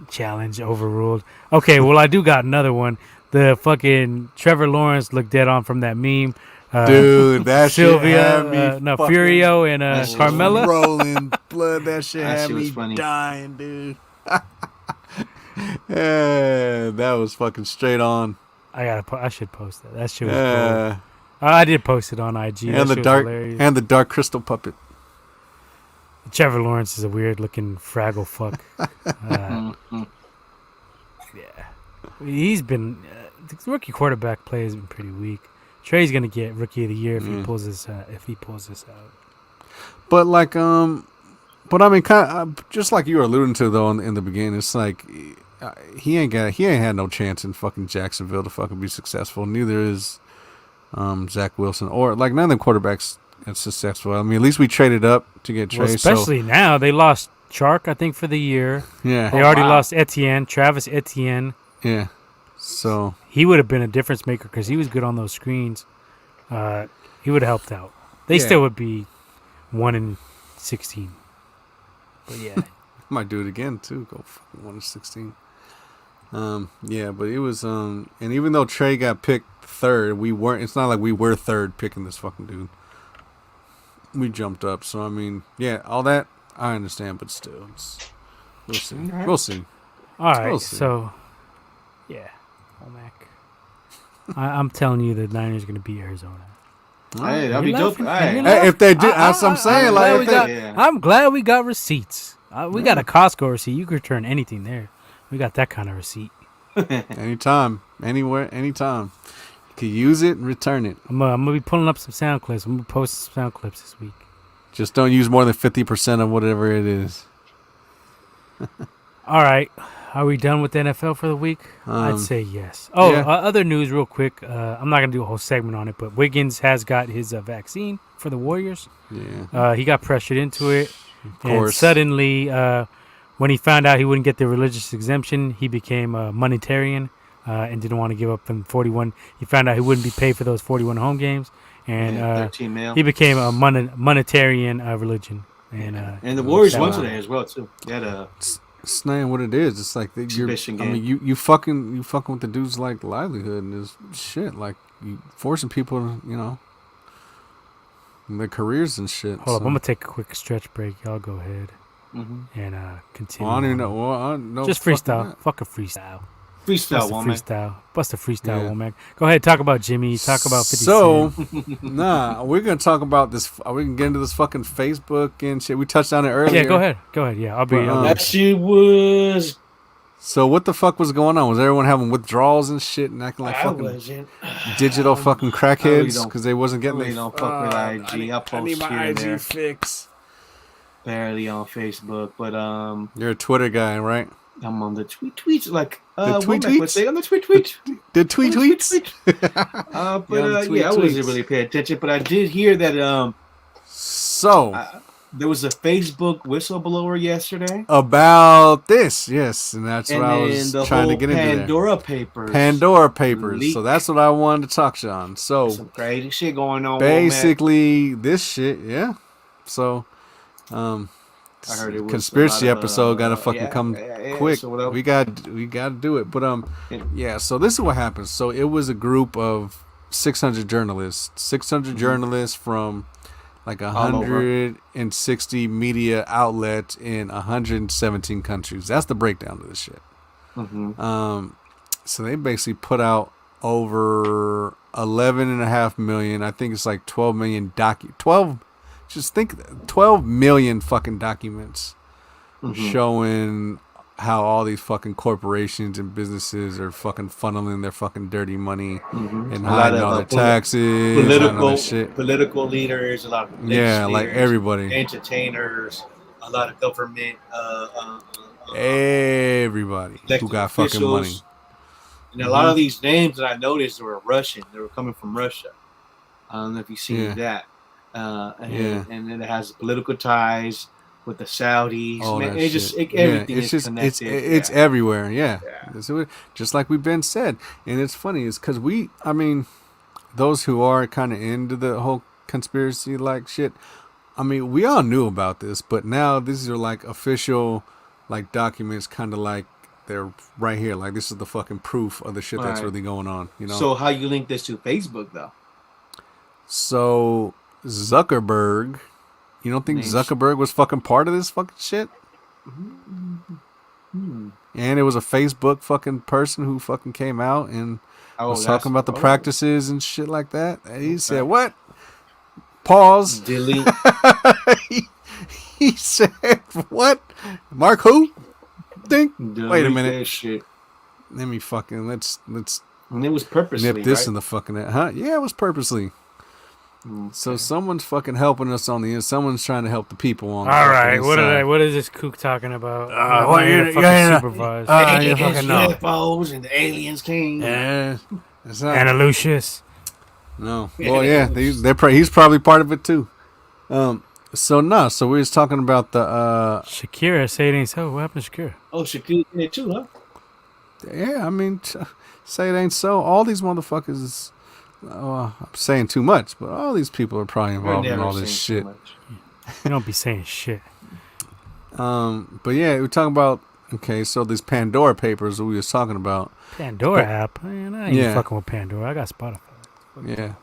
Challenge overruled. Okay, well, I do got another one. The fucking Trevor Lawrence looked dead on from that meme. Dude, that shit Sylvia, had me no, fucking Furio and That shit Carmella. rolling blood. That shit That had shit was me funny. dying, dude. Yeah, that was fucking straight on. I should post that. That shit was cool. Yeah. I did post it on IG. That And the shit was dark hilarious. and the dark crystal puppet. Trevor Lawrence is a weird looking fraggle fuck. Mhm. Yeah, he's been the rookie quarterback play has been pretty weak. Trey's gonna get rookie of the year if he pulls this out. But like but I mean kind of, just like you were alluding to though in the beginning, it's like he ain't had no chance in fucking Jacksonville to fucking be successful. Neither is Zach Wilson or like none of the quarterbacks is successful. I mean, at least we traded up to get Trey. Well, especially now they lost Chark, I think, for the year. Yeah. They already wow. lost Travis Etienne. Yeah. So He would have been a difference maker because he was good on those screens. He would have helped out. They Yeah. still would be 1-16. But yeah, might do it again too. Go fucking 1-16. Yeah, but it was and even though Trey got picked third, we weren't. It's not like we were third picking this fucking dude. We jumped up. So I mean, yeah, all that I understand, but still, we'll see. Alright. We'll see. all right. We'll see. So yeah, Omac. I'm telling you, the Niners are going to beat Arizona. Hey, that'd be You're dope. laughing. Hey, You're Hey, if they do, I- that's what I'm saying. I'm Like, glad if we they, got- yeah. I'm glad we got receipts. We got a Costco receipt. You could return anything there. We got that kind of receipt. anytime, anywhere, anytime, you can use it and return it. I'm gonna be pulling up some sound clips. I'm gonna post some sound clips this week. Just don't use more than 50% of whatever it is. All right, are we done with the NFL for the week? I'd say yes. Oh, yeah. Other news, real quick. I'm not gonna do a whole segment on it, but Wiggins has got his vaccine for the Warriors. Yeah, He got pressured into it, of and course. suddenly, when he found out he wouldn't get the religious exemption, he became a monetarian and didn't want to give up them 41. He found out he wouldn't be paid for those 41 home games, and 13 mil. he became a monetarian religion. And And the Warriors that won was- today as well too. They had a It's not what it is. It's like you're. Exhibition I mean, game. you fucking with the dude's like livelihood and his shit. Like you forcing people to, their careers and shit. Hold up, I'm gonna take a quick stretch break. Y'all go ahead mhm. and continue. Well, I don't even know. Well, I don't know. Just freestyle. Fuck a freestyle. freestyle Bust a woman. freestyle. Bust a freestyle, Yeah. Womack. Go ahead. Talk about Jimmy. Talk about 50 So, Cent. nah, we're gonna talk about this. We can get into this fucking Facebook and shit. We touched on it earlier. Yeah, go ahead. Go ahead. Yeah, I'll be. But, That shit was. So what the fuck was going on? Was everyone having withdrawals and shit and acting like I fucking wasn't. digital fucking I really crackheads don't- because they wasn't getting really their don't fuck with IG. I post here and there. fix. Barely on Facebook, but You're a Twitter guy, right? I'm on the tweets like The tweet Womack would tweets? say on the tweet. The tweet On the tweets. But Yeah, on the tweet I wasn't tweets. really paying attention. But I did hear that So there was a Facebook whistleblower yesterday, about this, yes, and that's and what I then was the trying whole to get into. There. Pandora Papers. Pandora Papers. leak. So that's what I wanted to talk to you on. So Some crazy shit going on. Womack. basically, this shit, yeah. So, I heard it was conspiracy a lot of, episode got to fucking yeah, come yeah, quick. so what We got to do it. But yeah. So this is what happened. So it was a group of 600 journalists, 600 journalists from like All over. 160 media outlets in 117 countries. That's the breakdown of this shit. Mhm. So they basically put out over 11.5 million. I think it's like 12 million 12. Just think 12 million fucking documents Mhm. showing how all these fucking corporations and businesses are fucking funneling their fucking dirty money Mhm. and A lot hiding of, all their poli- taxes, hiding all political that shit. political leaders, a lot of religious Yeah, like leaders, everybody, entertainers, a lot of government, everybody who elected got fucking money. officials. And a lot of these names that I noticed were Russian. They were coming from Russia. I don't know if you've seen Yeah. that. Yeah. And then it has political ties. with the Saudis. All Man, that it's just shit. everything it's is just connected. it's everywhere. Yeah. Yeah. So just like we've been said, and it's funny is because I mean, those who are kind of into the whole conspiracy like shit. I mean, we all knew about this, but now these are like official, like documents, kind of like they're right here. Like this is the fucking proof of the shit that's Right. really going on. You know. So how you link this to Facebook though? So Zuckerberg, you don't think Zuckerberg was fucking part of this fucking shit? Hmm. And it was a Facebook fucking person who fucking came out and was talking about the practices and shit like that. And he said, "What? Pause." Delete. he said, "What? Mark who? Think? Delete Wait a minute. that shit. Let me fucking let's And it was purposely, nip this right? in the fucking huh? Yeah, it was purposely." Okay. So someone's fucking helping us on the end. Someone's trying to help the people on. All the right, inside. what is this kook talking about? Well, I'm you fucking know, supervise. you fucking know. UFOs and the aliens came. Yeah, it's not. Anna Lucius. No. Well, yeah, he's probably part of it too. So we was talking about the Shakira, say it ain't so. What happened to Shakira? Oh, Shakira did it too, huh? yeah, I mean, say it ain't so. All these motherfuckers. I'm saying too much, but all these people are probably involved in all this shit. You don't be saying shit. But yeah, we're talking about so these Pandora papers that we was talking about. Pandora app? Man, I ain't fucking with Pandora. I got Spotify. Yeah,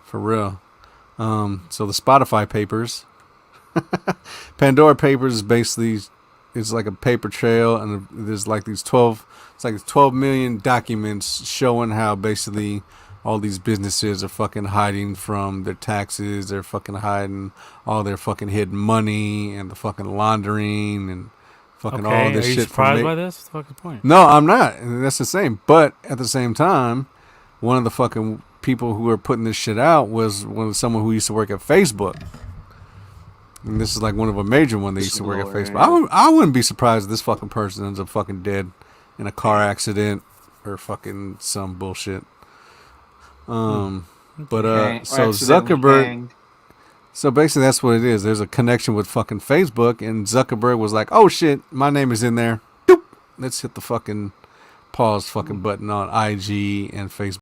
for real. So the Spotify papers, Pandora papers is basically it's like a paper trail, and there's like these 12 million documents showing how basically all these businesses are fucking hiding from their taxes. They're fucking hiding all their fucking hidden money and the fucking laundering and fucking all this shit. Are you surprised by this? What's the fucking point? No, I'm not. That's the same. But at the same time, one of the fucking people who are putting this shit out was someone who used to work at Facebook. And this is like one of a major one that used to work at Facebook. I wouldn't be surprised if this fucking person ends up fucking dead in a car accident or fucking some bullshit. So Zuckerberg. So basically, that's what it is. There's a connection with fucking Facebook, and Zuckerberg was like, "Oh shit, my name is in there. Doop. Let's hit the fucking pause fucking button on IG and Facebook."